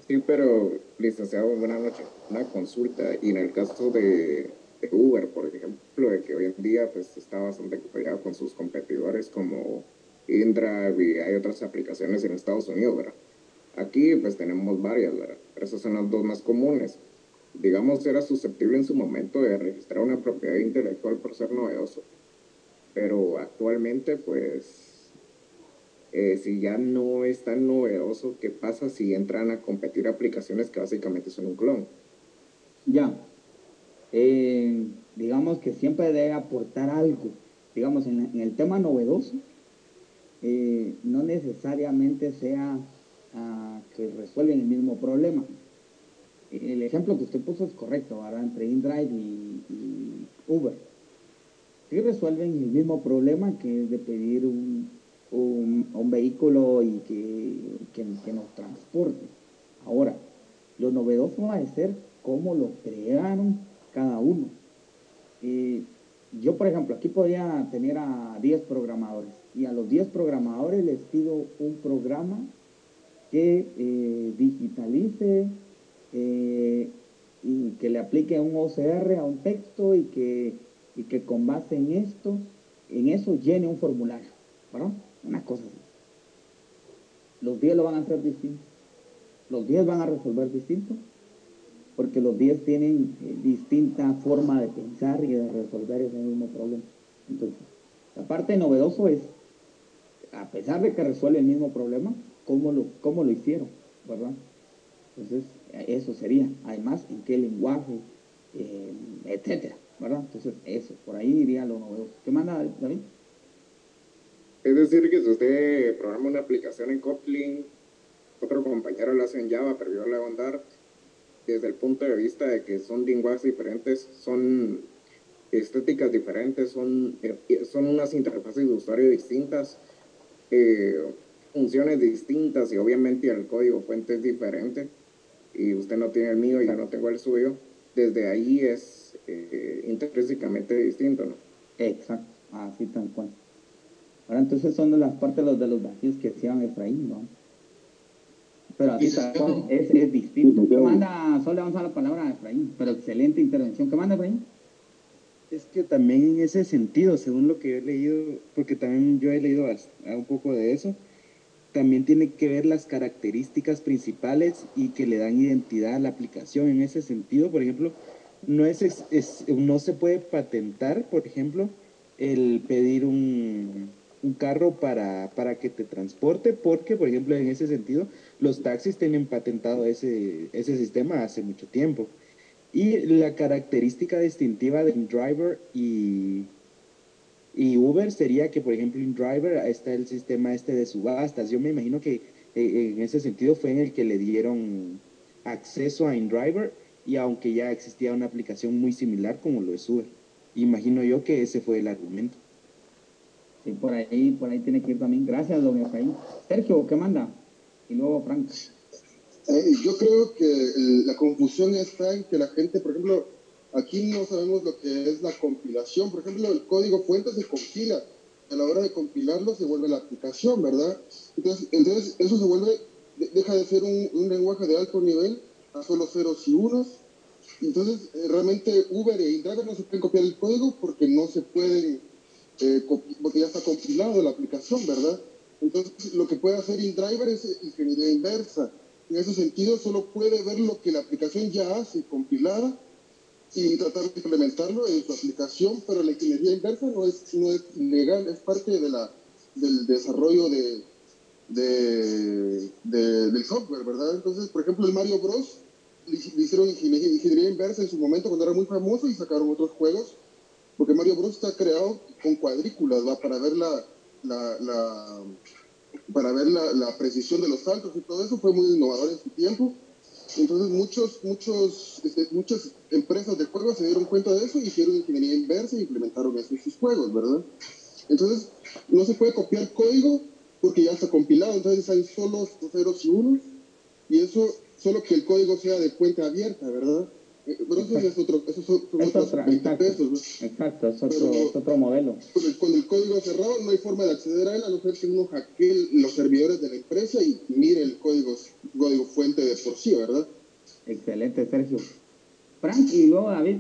Sí, pero, licenciado, buenas noches. Una consulta, y en el caso de Uber, por ejemplo, de que hoy en día pues está bastante peleado con sus competidores como InDrive y hay otras aplicaciones en Estados Unidos, ¿verdad? Aquí pues tenemos varias, ¿verdad? Pero esas son las dos más comunes. Digamos, era susceptible en su momento de registrar una propiedad intelectual por ser novedoso, pero actualmente pues si ya no es tan novedoso, ¿qué pasa si entran a competir aplicaciones que básicamente son un clon? Ya, digamos que siempre debe aportar algo. Digamos, en el tema novedoso, no necesariamente sea que resuelven el mismo problema. El ejemplo que usted puso es correcto, ¿verdad? Entre InDrive y Uber. Sí resuelven el mismo problema que es de pedir un vehículo y que nos transporte. Ahora, lo novedoso va a ser cómo lo crearon cada uno. Yo, por ejemplo, aquí podría tener a 10 programadores y a los 10 programadores les pido un programa que digitalice y que le aplique un OCR a un texto y que con base en eso llene un formulario, ¿verdad? Una cosa así. Los 10 lo van a hacer distinto. Los 10 van a resolver distinto porque los 10 tienen distinta forma de pensar y de resolver ese mismo problema. Entonces, la parte novedoso es, a pesar de que resuelve el mismo problema, cómo lo hicieron, ¿verdad? Entonces, eso sería. Además, en qué lenguaje, etcétera, ¿verdad? Entonces, eso, por ahí iría lo novedoso. ¿Qué manda, David? Es decir, que si usted programa una aplicación en Kotlin, otro compañero lo hace en Java, pero yo le hago en Dart, desde el punto de vista de que son lenguajes diferentes, son estéticas diferentes, son unas interfaces de usuario distintas, eh, funciones distintas y obviamente el código fuente es diferente y usted no tiene el mío y yo no tengo el suyo, desde ahí es intrínsecamente distinto, ¿no? Exacto, así tal cual. Ahora, entonces son de las partes de los vacíos que decían Efraín, ¿no? Pero así tal cual, es distinto. ¿Qué manda? Solo le vamos a dar la palabra a Efraín, pero excelente intervención. ¿Qué manda, Efraín? Es que también en ese sentido, según lo que yo he leído, porque también yo he leído un poco de eso, también tiene que ver las características principales y que le dan identidad a la aplicación. En ese sentido, por ejemplo, no se puede patentar, por ejemplo, el pedir un carro para que te transporte, porque, por ejemplo, en ese sentido, los taxis tienen patentado ese sistema hace mucho tiempo. Y la característica distintiva de InDriver y Uber sería que, por ejemplo, InDriver está el sistema este de subastas. Yo me imagino que en ese sentido fue en el que le dieron acceso a InDriver y aunque ya existía una aplicación muy similar como lo es Uber. Imagino yo que ese fue el argumento. Sí, por ahí tiene que ir también. Gracias, don Efraín. Sergio, ¿qué manda? Y luego Frank. Yo creo que la confusión está en que la gente, por ejemplo, aquí no sabemos lo que es la compilación. Por ejemplo, el código fuente se compila. A la hora de compilarlo se vuelve la aplicación, ¿verdad? Entonces eso se vuelve, deja de ser un lenguaje de alto nivel a solo ceros y unos. Entonces, realmente Uber e InDriver no se pueden copiar el código porque no se pueden, porque ya está compilado la aplicación, ¿verdad? Entonces, lo que puede hacer InDriver es ingeniería inversa. En ese sentido, solo puede ver lo que la aplicación ya hace compilada y tratar de implementarlo en su aplicación, pero la ingeniería inversa no es legal, es parte del desarrollo del software, ¿verdad? Entonces, por ejemplo, el Mario Bros. Le hicieron ingeniería inversa en su momento cuando era muy famoso y sacaron otros juegos, porque Mario Bros. Está creado con cuadrículas, ¿va? Para ver la precisión de los saltos y todo eso, fue muy innovador en su tiempo. Entonces muchas empresas de juegos se dieron cuenta de eso, hicieron ingeniería inversa e implementaron eso en sus juegos, ¿verdad? Entonces no se puede copiar código porque ya está compilado, entonces hay solo ceros y unos, y eso solo que el código sea de fuente abierta, ¿verdad? Pero eso es otro, esos son Es otros otra, 20 exacto, pesos, ¿no? exacto, es Pero otro modelo. con el código cerrado no hay forma de acceder a él, a no ser que uno hackee los servidores de la empresa y mire el código fuente de por sí, ¿verdad? Excelente, Sergio. Frank y luego David.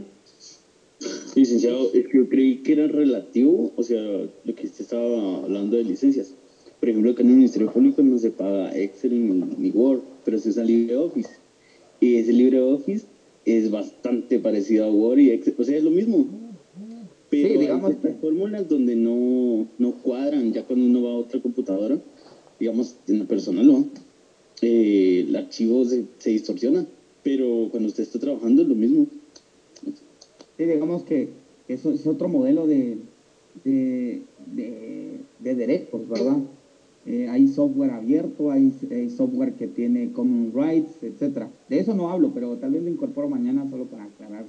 Licenciado, es que yo creí que era relativo, o sea, lo que usted estaba hablando de licencias. Por ejemplo, acá en el Ministerio Público no se paga Excel ni Word, pero se usa LibreOffice. Y ese LibreOffice es bastante parecido a Word y Excel, o sea, es lo mismo. Pero Sí, digamos hay ciertas fórmulas donde no cuadran, ya cuando uno va a otra computadora, digamos, en la personal, ¿no? El archivo se distorsiona, pero cuando usted está trabajando es lo mismo. Sí, digamos que eso es otro modelo de derechos, ¿verdad? Hay software abierto, hay software que tiene common rights, etcétera. De eso no hablo, pero tal vez lo incorporo mañana solo para aclarar.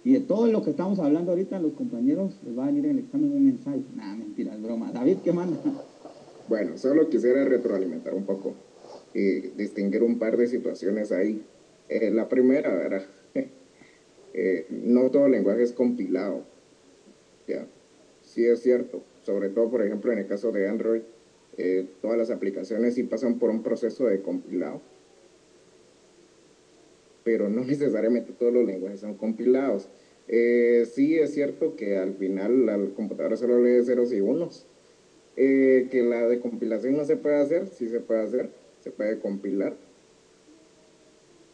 Y de todo lo que estamos hablando ahorita, los compañeros les va a venir en el examen un ensayo. Nada, mentira, es broma. David, ¿qué manda? Bueno, solo quisiera retroalimentar un poco y distinguir un par de situaciones ahí. La primera, ¿verdad? No todo lenguaje es compilado. Ya, sí es cierto. Sobre todo, por ejemplo, en el caso de Android, todas las aplicaciones sí pasan por un proceso de compilado, pero no necesariamente todos los lenguajes son compilados. Sí es cierto que al final la computadora solo lee ceros y unos. Que la de compilación no se puede hacer, sí se puede hacer, se puede compilar.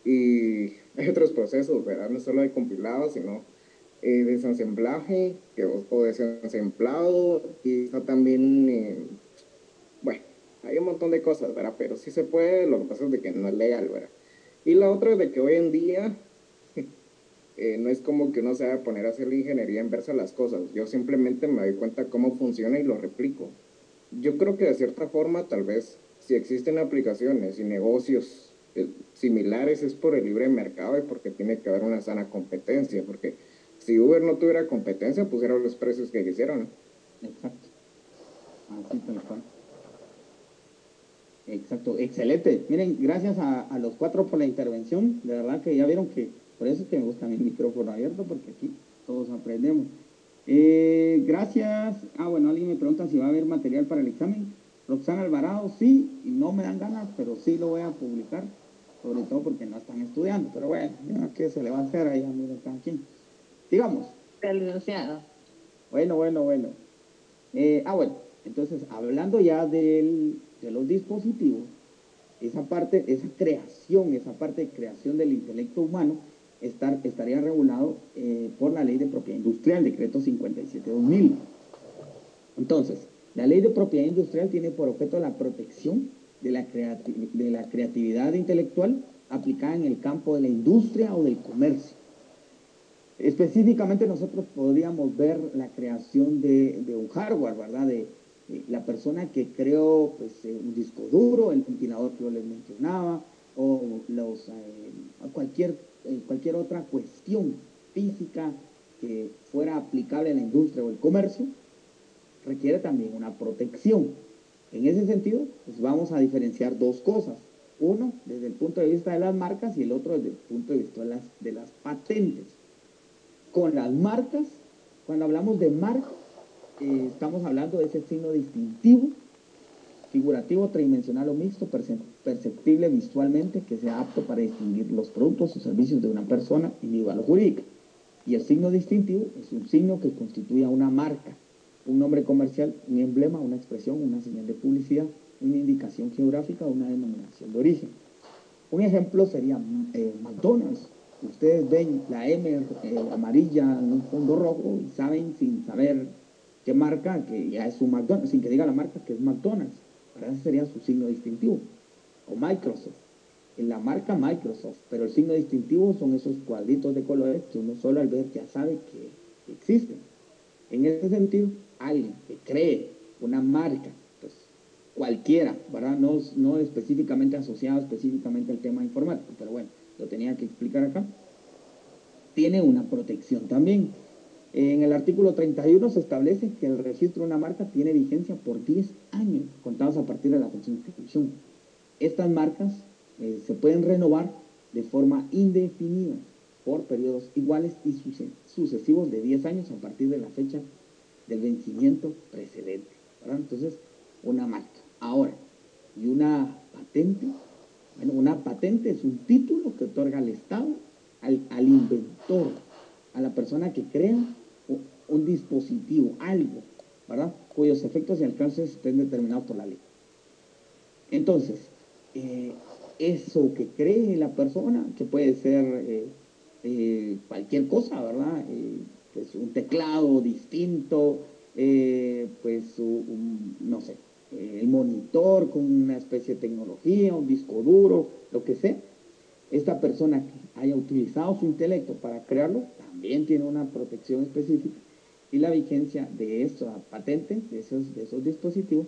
Y hay otros procesos, ¿verdad? No solo hay compilado, sino desensamblaje o desensamplado, y está también, bueno, hay un montón de cosas, ¿verdad? Pero sí se puede, lo que pasa es de que no es legal, ¿verdad? Y la otra es de que hoy en día no es como que uno se va a poner a hacer la ingeniería inversa a las cosas, yo simplemente me doy cuenta cómo funciona y lo replico. Yo creo que de cierta forma, tal vez, si existen aplicaciones y negocios similares es por el libre mercado y porque tiene que haber una sana competencia, porque si Uber no tuviera competencia, pusiera los precios que quisieran, ¿no? Exacto. Así tal cual. Exacto, excelente. Miren, gracias a los cuatro por la intervención. De verdad que ya vieron que por eso es que me gusta mi micrófono abierto, porque aquí todos aprendemos. Gracias. Bueno, alguien me pregunta si va a haber material para el examen. Roxana Alvarado, sí, y no me dan ganas, pero sí lo voy a publicar, sobre todo porque no están estudiando. Pero bueno, ya, ¿qué se le va a hacer ahí? Mira, cada quien. Digamos. Licenciado. Bueno. Bueno, entonces, hablando ya de los dispositivos, esa parte de creación del intelecto humano estaría regulado por la Ley de Propiedad Industrial, Decreto 57/2000. Entonces, la Ley de Propiedad Industrial tiene por objeto la protección de la creatividad intelectual aplicada en el campo de la industria o del comercio. Específicamente nosotros podríamos ver la creación de un hardware, ¿verdad? De la persona que creó pues, un disco duro, el ventilador que yo les mencionaba, o cualquier otra cuestión física que fuera aplicable en la industria o el comercio, requiere también una protección. En ese sentido, pues vamos a diferenciar dos cosas. Uno, desde el punto de vista de las marcas, y el otro desde el punto de vista de las patentes. Con las marcas, cuando hablamos de marca, estamos hablando de ese signo distintivo, figurativo, tridimensional o mixto, perceptible visualmente, que sea apto para distinguir los productos o servicios de una persona individual o jurídica. Y el signo distintivo es un signo que constituye a una marca, un nombre comercial, un emblema, una expresión, una señal de publicidad, una indicación geográfica o una denominación de origen. Un ejemplo sería McDonald's. Ustedes ven la M amarilla en un fondo rojo y saben sin saber qué marca, que ya es un McDonald's, sin que diga la marca que es McDonald's. Para eso sería su signo distintivo. O Microsoft. En la marca Microsoft, pero el signo distintivo son esos cuadritos de colores que uno solo al ver ya sabe que existen. En ese sentido, alguien que cree una marca, pues cualquiera, ¿verdad? No específicamente asociado específicamente al tema informático, pero bueno, lo tenía que explicar acá, tiene una protección también. En el artículo 31 se establece que el registro de una marca tiene vigencia por 10 años, contados a partir de la fecha de inscripción. Estas marcas se pueden renovar de forma indefinida por periodos iguales y sucesivos de 10 años a partir de la fecha del vencimiento precedente, ¿verdad? Entonces, una marca. Ahora, y una patente. Bueno, una patente es un título que otorga el Estado al inventor, a la persona que crea un dispositivo, algo, ¿verdad? Cuyos efectos y alcances estén determinados por la ley. Entonces, eso que cree la persona, que puede ser cualquier cosa, ¿verdad? Pues un teclado distinto, pues no sé, el monitor con una especie de tecnología, un disco duro, lo que sea. Esta persona que haya utilizado su intelecto para crearlo también tiene una protección específica y la vigencia de esa patente, de esos dispositivos,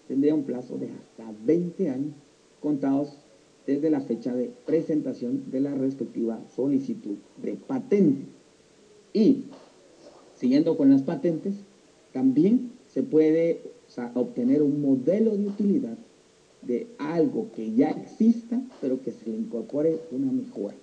tendría un plazo de hasta 20 años contados desde la fecha de presentación de la respectiva solicitud de patente. Y siguiendo con las patentes, también se puede obtener un modelo de utilidad de algo que ya exista, pero que se le incorpore una mejora.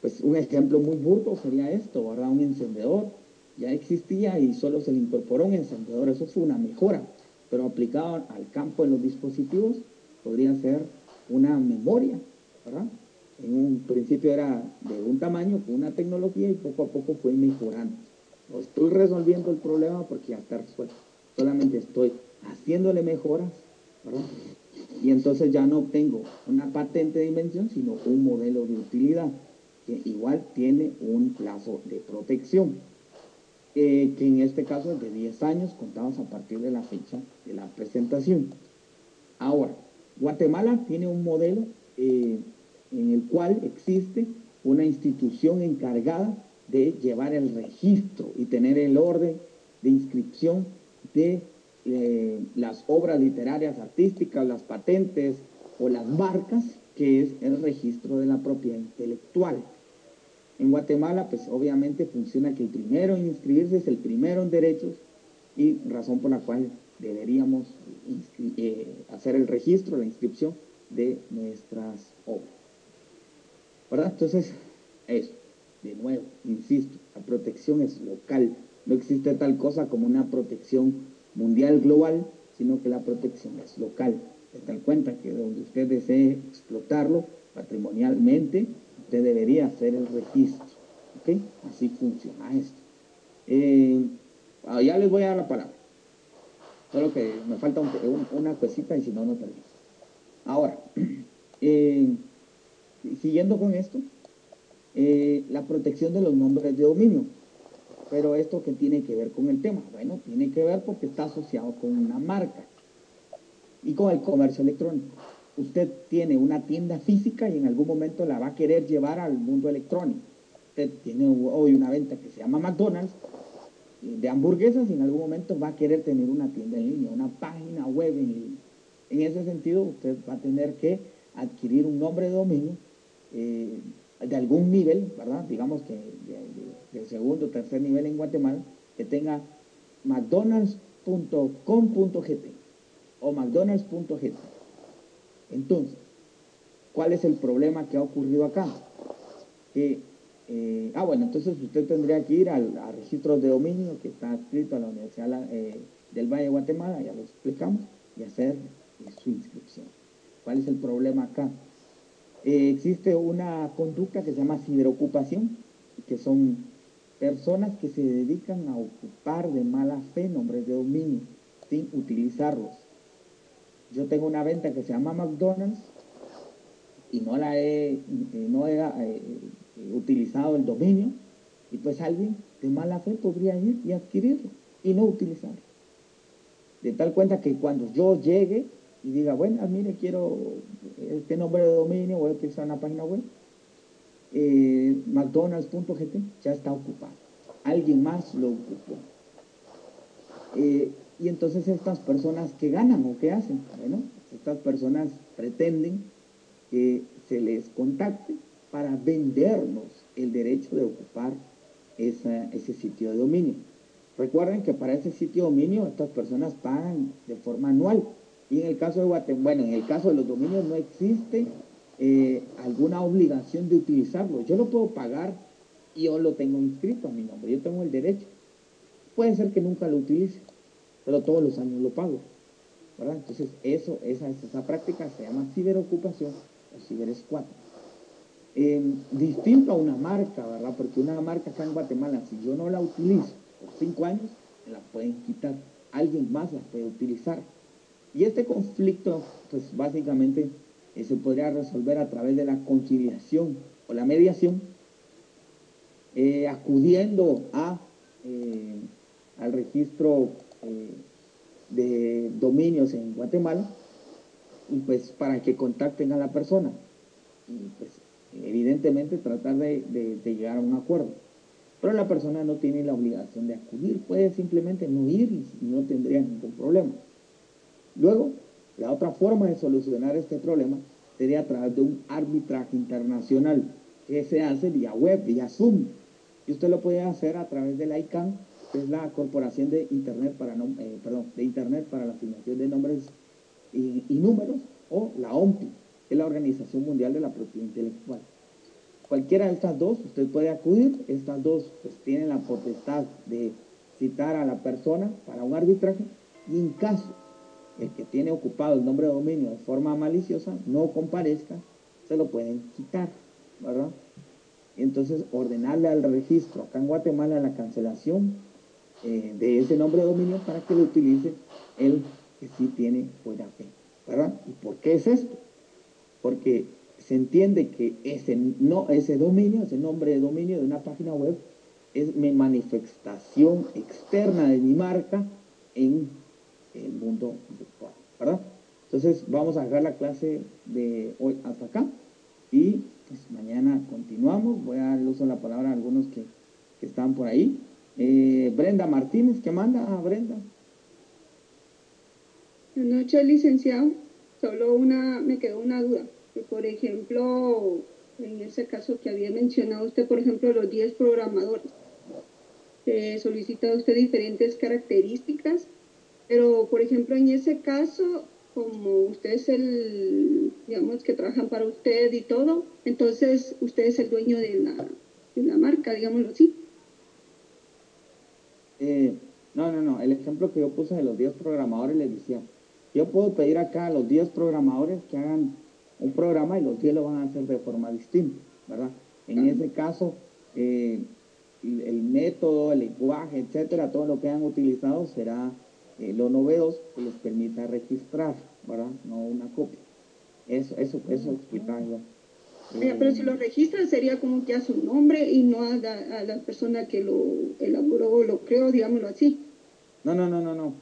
Pues un ejemplo muy burdo sería esto, ¿verdad? Un encendedor ya existía y solo se le incorporó un encendedor, eso fue una mejora, pero aplicado al campo de los dispositivos podría ser una memoria, ¿verdad? En un principio era de un tamaño, con una tecnología y poco a poco fue mejorando. No estoy resolviendo el problema porque ya está resuelto, solamente estoy haciéndole mejoras, ¿verdad? Y entonces ya no obtengo una patente de invención, sino un modelo de utilidad, que igual tiene un plazo de protección, que en este caso es de 10 años, contados a partir de la fecha de la presentación. Ahora, Guatemala tiene un modelo en el cual existe una institución encargada de llevar el registro y tener el orden de inscripción de las obras literarias, artísticas, las patentes o las marcas, que es el registro de la propiedad intelectual. En Guatemala, pues obviamente funciona que el primero en inscribirse es el primero en derechos y razón por la cual deberíamos hacer el registro, la inscripción de nuestras obras, ¿verdad? Entonces, eso, de nuevo, insisto, la protección es local, no existe tal cosa como una protección mundial global, sino que la protección es local. Se dan cuenta que donde usted desee explotarlo patrimonialmente, usted debería hacer el registro, ¿ok? Así funciona esto. Ya les voy a dar la palabra. Solo que me falta una cosita y si no, no termino. Ahora, siguiendo con esto, la protección de los nombres de dominio. Pero esto, ¿qué tiene que ver con el tema? Bueno, tiene que ver porque está asociado con una marca y con el comercio electrónico. Usted tiene una tienda física y en algún momento la va a querer llevar al mundo electrónico. Usted tiene hoy una venta que se llama McDonald's de hamburguesas y en algún momento va a querer tener una tienda en línea, una página web en línea. En ese sentido, usted va a tener que adquirir un nombre de dominio de algún nivel, ¿verdad? Digamos que de segundo o tercer nivel en Guatemala, que tenga mcdonalds.com.gt o mcdonalds.gt. Entonces, ¿cuál es el problema que ha ocurrido acá? Que bueno, entonces usted tendría que ir al registro de dominio que está adscrito a la Universidad del Valle de Guatemala, ya lo explicamos, y hacer su inscripción. ¿Cuál es el problema acá? Existe una conducta que se llama ciberocupación, que son personas que se dedican a ocupar de mala fe nombres de dominio sin utilizarlos. Yo tengo una venta que se llama McDonald's y no he utilizado el dominio, y pues alguien de mala fe podría ir y adquirirlo y no utilizarlo. De tal cuenta que cuando yo llegue y diga, bueno, mire, quiero este nombre de dominio, voy a utilizar una página web, mcdonalds.gt ya está ocupado. Alguien más lo ocupó. Y entonces estas personas, ¿qué ganan o qué hacen? Bueno, estas personas pretenden que se les contacte para vendernos el derecho de ocupar ese sitio de dominio. Recuerden que para ese sitio de dominio estas personas pagan de forma anual. Y en el caso de Guatemala, bueno, en el caso de los dominios no existe alguna obligación de utilizarlo. Yo lo puedo pagar y yo lo tengo inscrito a mi nombre. Yo tengo el derecho. Puede ser que nunca lo utilice, pero todos los años lo pago, ¿verdad? Entonces, esa práctica se llama ciberocupación o ciberesquat. Distinto a una marca, ¿verdad? Porque una marca acá en Guatemala, si yo no la utilizo por 5 años, me la pueden quitar. Alguien más la puede utilizar. Y este conflicto, pues básicamente se podría resolver a través de la conciliación o la mediación, acudiendo al registro de dominios en Guatemala, y pues para que contacten a la persona y pues evidentemente tratar de llegar a un acuerdo. Pero la persona no tiene la obligación de acudir, puede simplemente no ir y no tendría ningún problema. Luego, la otra forma de solucionar este problema sería a través de un arbitraje internacional que se hace vía web, vía Zoom. Y usted lo puede hacer a través de la ICANN, que es la Corporación de Internet para la Asignación de Nombres y Números, o la OMPI, que es la Organización Mundial de la Propiedad Intelectual. Cualquiera de estas dos, usted puede acudir. Estas dos pues tienen la potestad de citar a la persona para un arbitraje, y en caso el que tiene ocupado el nombre de dominio de forma maliciosa no comparezca, se lo pueden quitar, ¿verdad? Entonces, ordenarle al registro acá en Guatemala la cancelación de ese nombre de dominio para que lo utilice el que sí tiene buena fe, ¿verdad? ¿Y por qué es esto? Porque se entiende que ese dominio, ese nombre de dominio de una página web, es mi manifestación externa de mi marca en el mundo virtual, ¿verdad? Entonces vamos a dejar la clase de hoy hasta acá y pues mañana continuamos. Voy a darle uso de la palabra a algunos que están por ahí. Brenda Martínez, ¿qué manda? Brenda. Buenas noches, licenciado. Solo me quedó una duda. Que, por ejemplo, en ese caso que había mencionado usted, por ejemplo, los 10 programadores, solicita usted diferentes características, pero, por ejemplo, en ese caso, como usted es digamos, que trabajan para usted y todo, entonces usted es el dueño de la marca, digámoslo así. No. El ejemplo que yo puse de los 10 programadores, les decía, yo puedo pedir acá a los 10 programadores que hagan un programa y los 10 lo van a hacer de forma distinta, ¿verdad? En ese caso, el método, el lenguaje, etcétera, todo lo que hayan utilizado será lo novedoso que les permita registrar, ¿verdad? No una copia. Eso explicaba yo. Pero si lo registra sería como que a su nombre y no a la persona que lo elaboró o lo creó, digámoslo así. No.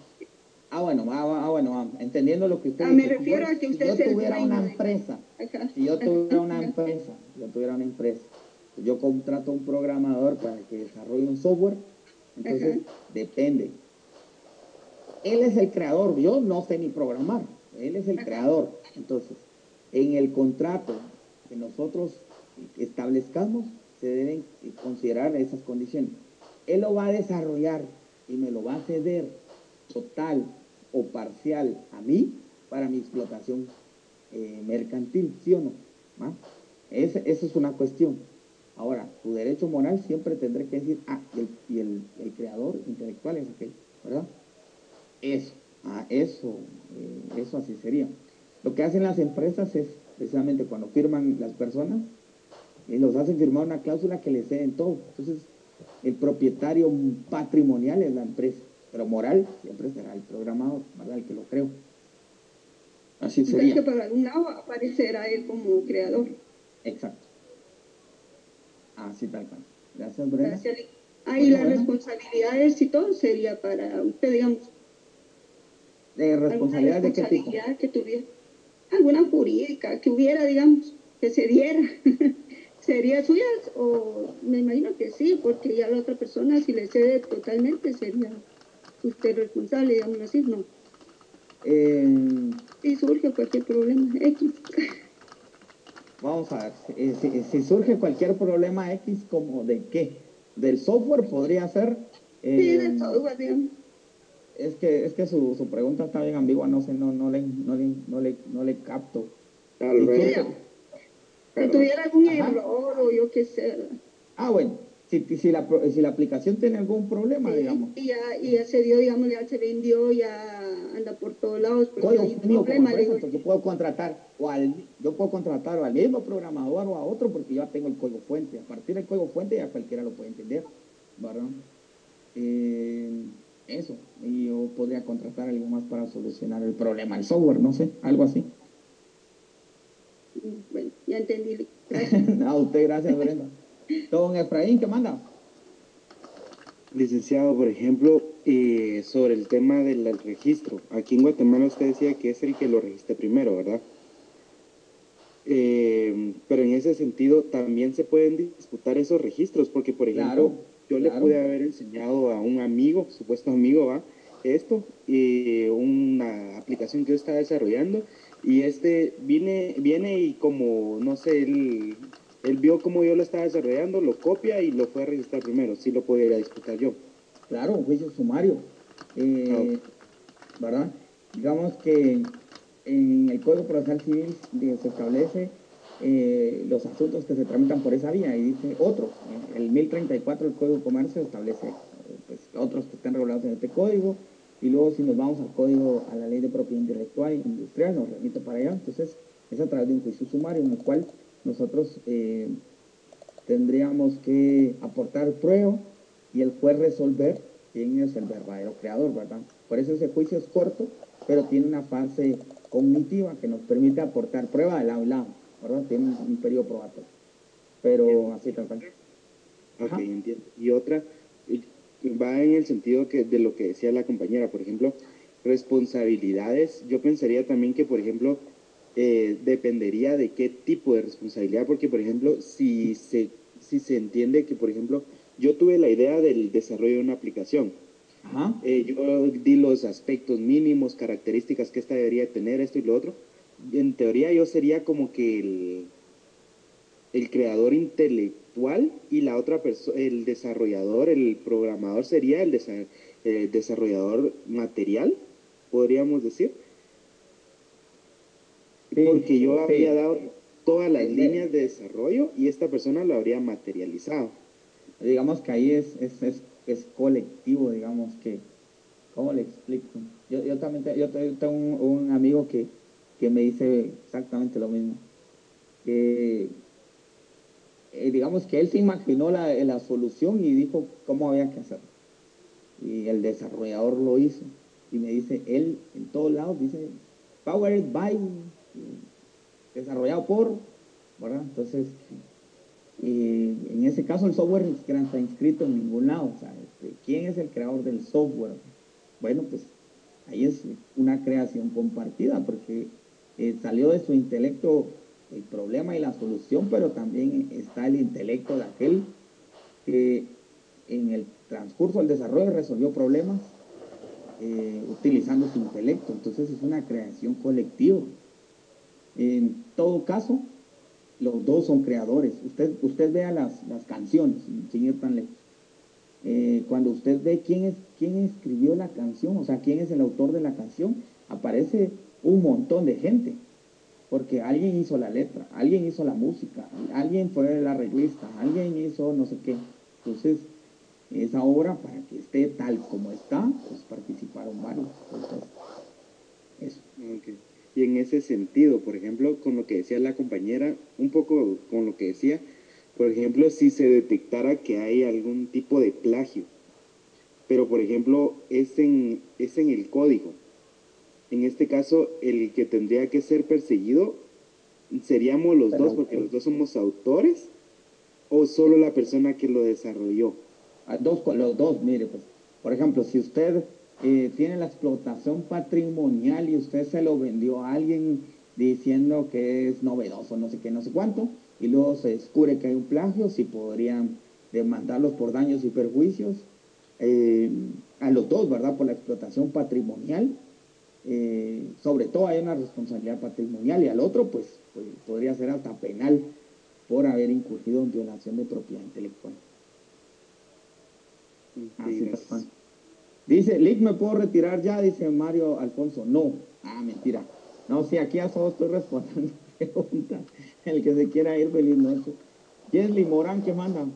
Bueno, entendiendo lo que usted dice. Me refiero a que usted si yo tuviera una empresa, yo contrato a un programador para que desarrolle un software, entonces depende. Él es el creador, yo no sé ni programar, él es el creador. Entonces, en el contrato que nosotros establezcamos, se deben considerar esas condiciones. Él lo va a desarrollar y me lo va a ceder total o parcial a mí para mi explotación mercantil, ¿sí o no? Esa es una cuestión. Ahora, tu derecho moral siempre tendré que decir, el creador intelectual es aquel, ¿verdad? Eso así sería. Lo que hacen las empresas es, precisamente cuando firman las personas, los hacen firmar una cláusula que les ceden todo. Entonces, el propietario patrimonial es la empresa, pero moral siempre será el programador, ¿verdad? El que lo creó. Así sería. Entonces, que para algún lado aparecerá él como creador. Exacto. Así tal cual. Gracias, Brenda. Gracias. Y las responsabilidades y todo sería para usted, digamos. ¿Responsabilidad de qué tipo? Que tuviera, alguna jurídica que hubiera, digamos, que se diera. ¿Sería suya? O me imagino que sí, porque ya la otra persona, si le cede totalmente, sería usted responsable, digamos así, ¿no? Si surge cualquier problema, X. vamos a ver, si surge cualquier problema X, ¿como de qué? ¿Del software podría ser? Sí, de software, digamos. Es que su pregunta está bien ambigua, no sé, no le capto. Tal Si vez. surge- Si tuviera algún Ajá. error o yo qué sé, ¿verdad? Bueno, si la aplicación tiene algún problema, Sí, digamos. y ya se dio, digamos, ya se vendió, ya anda por todos lados, pero Código hay un mío como problema, le empresa, digo. entonces yo puedo contratar o al mismo programador o a otro porque yo ya tengo el código fuente. A partir del código fuente ya cualquiera lo puede entender, ¿verdad? Eso, y yo podría contratar a alguien más para solucionar el problema, el software, no sé, algo así. Bueno, ya entendí. Gracias. A usted, gracias, Brenda. Don Efraín, ¿qué manda? Licenciado, por ejemplo, sobre el tema del registro. Aquí en Guatemala usted decía que es el que lo registre primero, ¿verdad? Pero en ese sentido también se pueden disputar esos registros, porque por ejemplo, yo le pude haber enseñado a un amigo, supuesto amigo, esto, una aplicación que yo estaba desarrollando, y viene y como, no sé, él vio cómo yo lo estaba desarrollando, lo copia y lo fue a registrar primero, sí lo podría disputar yo. Claro, un juicio sumario, ¿verdad? Digamos que en el Código Procesal Civil se establece los asuntos que se tramitan por esa vía y dice otros. El 1034 del Código de Comercio establece pues, otros que están regulados en este código, y luego si nos vamos al código, a la ley de propiedad intelectual e industrial, nos remite para allá. Entonces es a través de un juicio sumario en el cual nosotros tendríamos que aportar prueba y el juez resolver quién es el verdadero creador, ¿verdad? Por eso ese juicio es corto, pero tiene una fase cognitiva que nos permite aportar prueba de lado y lado, ¿verdad? Tiene un periodo probatorio, pero así tal cual. Ok, entiendo. Y otra, va en el sentido de lo que decía la compañera, por ejemplo, responsabilidades. Yo pensaría también que, por ejemplo, dependería de qué tipo de responsabilidad, porque, por ejemplo, si se entiende que, por ejemplo, yo tuve la idea del desarrollo de una aplicación. Yo di los aspectos mínimos, características que esta debería tener, esto y lo otro. En teoría yo sería como que el creador intelectual, y la otra persona, el desarrollador, el programador sería el desarrollador material, podríamos decir. Porque yo habría dado todas las líneas de desarrollo y esta persona lo habría materializado. Digamos que ahí es colectivo, digamos que, ¿cómo le explico? Yo también tengo un amigo que me dice exactamente lo mismo. Digamos que él se imaginó la solución y dijo cómo había que hacerlo. Y el desarrollador lo hizo. Y me dice, él en todos lados dice, powered by, desarrollado por, ¿verdad? Entonces, en ese caso el software ni siquiera está inscrito en ningún lado. O sea, ¿quién es el creador del software? Bueno, pues ahí es una creación compartida, porque salió de su intelecto el problema y la solución, pero también está el intelecto de aquel que en el transcurso del desarrollo resolvió problemas utilizando su intelecto. Entonces es una creación colectiva. En todo caso, los dos son creadores. Usted vea las canciones, sin ir tan lejos. Cuando usted ve quién escribió la canción, o sea, quién es el autor de la canción, aparece un montón de gente, porque alguien hizo la letra, alguien hizo la música, alguien fue el arreglista, alguien hizo no sé qué. Entonces, esa obra, para que esté tal como está, pues participaron varios. Entonces, eso. Okay. Y en ese sentido, por ejemplo, con lo que decía la compañera, un poco con lo que decía, por ejemplo, si se detectara que hay algún tipo de plagio, pero por ejemplo es en el código, en este caso el que tendría que ser perseguido seríamos los dos, porque los dos somos autores, o solo la persona que lo desarrolló. Los dos, mire, pues, por ejemplo, si usted tiene la explotación patrimonial y usted se lo vendió a alguien diciendo que es novedoso, no sé qué, no sé cuánto, y luego se descubre que hay un plagio, sí podrían demandarlos por daños y perjuicios a los dos, ¿verdad? Por la explotación patrimonial sobre todo hay una responsabilidad patrimonial y al otro pues podría ser hasta penal por haber incurrido en violación de propiedad intelectual. Así tal cual. Dice, Lick, ¿me puedo retirar ya? Dice Mario Alfonso. No. Mentira. No, sí, aquí a todos estoy respondiendo preguntas. El que se quiera ir, feliz noche. Jesly Morán, ¿qué manda?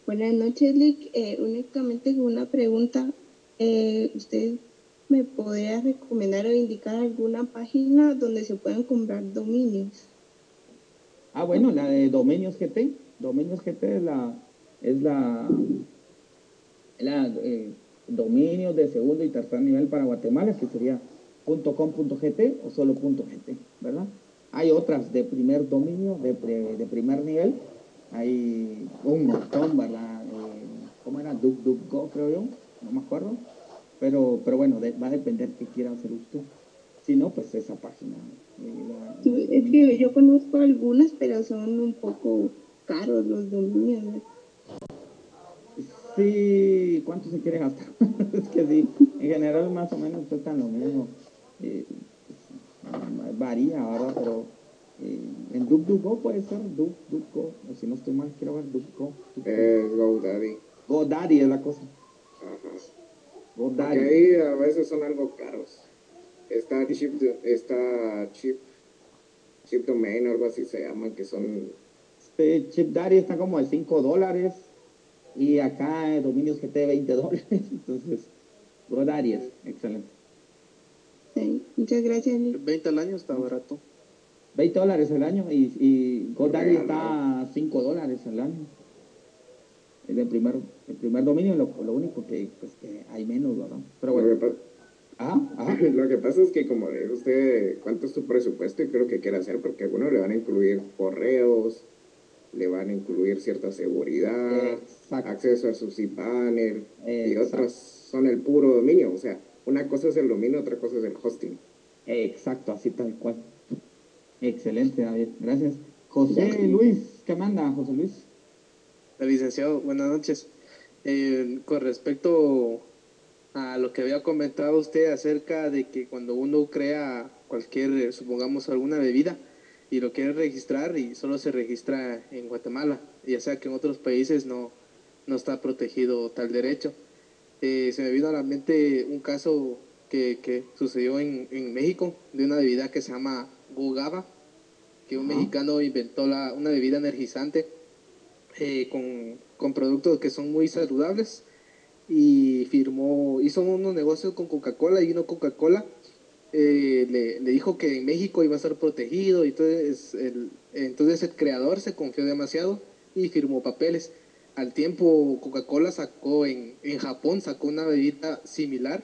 Buenas noches, Lick. Únicamente con una pregunta. ¿Usted me podría recomendar o indicar alguna página donde se puedan comprar dominios? Bueno, la de Dominios GT. Dominios GT es la dominios de segundo y tercer nivel para Guatemala, que sería .com.gt o solo .gt, ¿verdad? Hay otras de primer dominio, de primer nivel. Hay un montón, ¿verdad? ¿Cómo era? DuckDuckGo, creo yo. No me acuerdo. Pero bueno, va a depender qué quiera hacer usted. Si no, pues esa página. Es que yo conozco algunas, pero son un poco caros los dominios, ¿no? Sí, ¿cuánto se quiere gastar? Es que sí, en general más o menos cuestan lo mismo. Varía, ¿verdad? Pero en DuckDuckGo puede ser DuckDuckGo, o si no estoy mal, quiero ver DuckDuckGo. GoDaddy. GoDaddy es la cosa. Ajá. GoDaddy. Porque ahí a veces son algo caros. Está Chip Domain o algo así se llama, que son... ChipDaddy está como de $5 y acá dominios GT $20. Entonces, GoDaddy es excelente. Sí, muchas gracias, Lick. 20 al año está barato. $20 al año y GoDaddy está a $5 al año. El primer dominio, lo único que, pues, que hay menos, ¿verdad? Pero bueno. Lo que pasa es que, como le dijo usted, ¿cuánto es tu presupuesto y qué es lo que quiere hacer? Porque algunos le van a incluir correos, le van a incluir cierta seguridad, acceso a su cPanel, y otros son el puro dominio. O sea, una cosa es el dominio, otra cosa es el hosting. Exacto, así tal cual. Excelente, David. Gracias. José Luis, ¿qué manda, José Luis? Licenciado, buenas noches. Con respecto a lo que había comentado usted acerca de que cuando uno crea cualquier, supongamos, alguna bebida y lo quiere registrar y solo se registra en Guatemala, ya sea que en otros países no está protegido tal derecho. Se me vino a la mente un caso que sucedió en México de una bebida que se llama Gugaba, que un mexicano inventó una bebida energizante con productos que son muy saludables y hizo unos negocios con Coca-Cola y vino Coca-Cola, le dijo que en México iba a estar protegido y entonces el creador se confió demasiado y firmó papeles. Al tiempo Coca-Cola sacó en Japón, sacó una bebida similar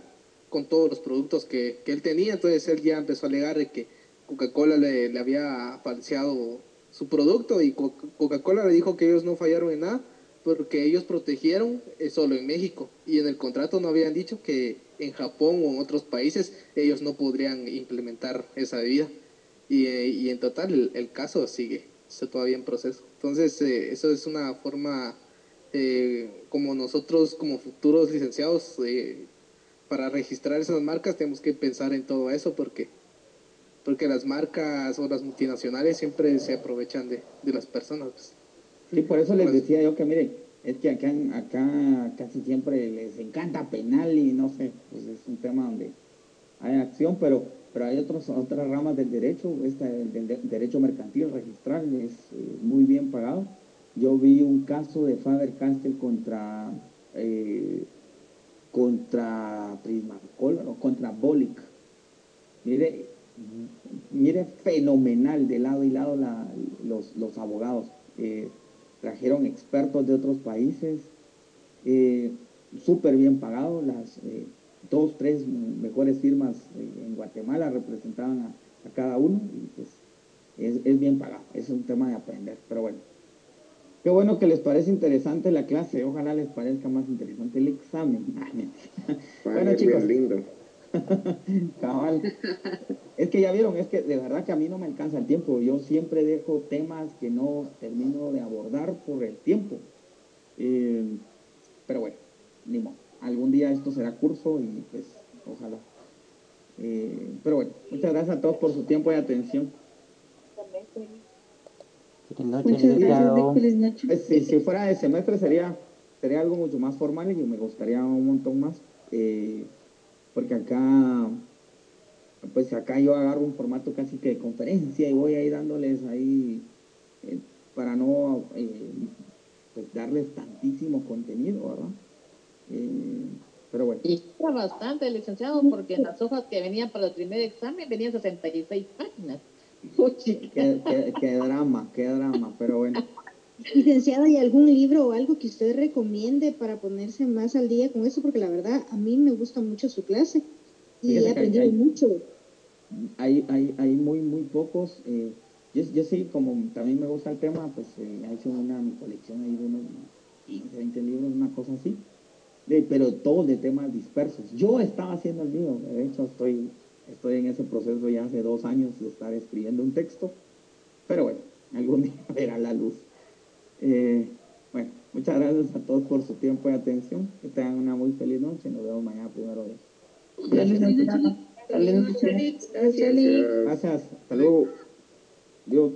con todos los productos que él tenía, entonces él ya empezó a alegar de que Coca-Cola le había falseado su producto y Coca-Cola le dijo que ellos no fallaron en nada porque ellos protegieron solo en México y en el contrato no habían dicho que en Japón o en otros países ellos no podrían implementar esa bebida y en total el caso está todavía en proceso. Entonces eso es una forma como nosotros como futuros licenciados para registrar esas marcas tenemos que pensar en todo eso porque las marcas o las multinacionales siempre se aprovechan de las personas. Pues. Sí, por eso les decía yo que miren, es que acá casi siempre les encanta penal y no sé, pues es un tema donde hay acción, pero hay otras ramas del derecho, del derecho mercantil registral es muy bien pagado. Yo vi un caso de Faber-Castell contra Prismacolor o contra Bolic. Mire fenomenal de lado y lado los abogados. Trajeron expertos de otros países, súper bien pagados, las 2-3 mejores firmas en Guatemala representaban a cada uno, y pues es bien pagado, es un tema de aprender, pero bueno. Qué bueno que les parece interesante la clase, ojalá les parezca más interesante el examen. Bueno, chicos. Lindo. Cabal. Es que ya vieron, es que de verdad que a mí no me alcanza el tiempo. Yo siempre dejo temas que no termino de abordar por el tiempo. Pero bueno, ni modo. Algún día esto será curso y pues ojalá. Pero bueno, muchas gracias a todos por su tiempo y atención. Feliz noche, Muchas gracias, licenciado. Rick. Feliz noche. Pues, si fuera de semestre sería algo mucho más formal y me gustaría un montón más, porque acá yo agarro un formato casi que de conferencia y voy ahí dándoles ahí, para no pues darles tantísimo contenido, ¿verdad? Pero bueno. Y era bastante, licenciado, porque en las hojas que venían para el primer examen venían 66 páginas. Qué drama, pero bueno. Licenciada, ¿hay algún libro o algo que usted recomiende para ponerse más al día con eso? Porque la verdad, a mí me gusta mucho su clase y Fíjate he que aprendido mucho. Hay muy pocos. Yo sí, como también me gusta el tema, pues he hecho mi colección ahí de unos 15, 20 libros, una cosa así. Pero todos de temas dispersos. Yo estaba haciendo el mío, de hecho estoy en ese proceso ya hace 2 años de estar escribiendo un texto, pero bueno, algún día verá la luz. Bueno, muchas gracias a todos por su tiempo y atención, que tengan una muy feliz noche, nos vemos mañana primero de Gracias. Gracias, hasta luego. Dios.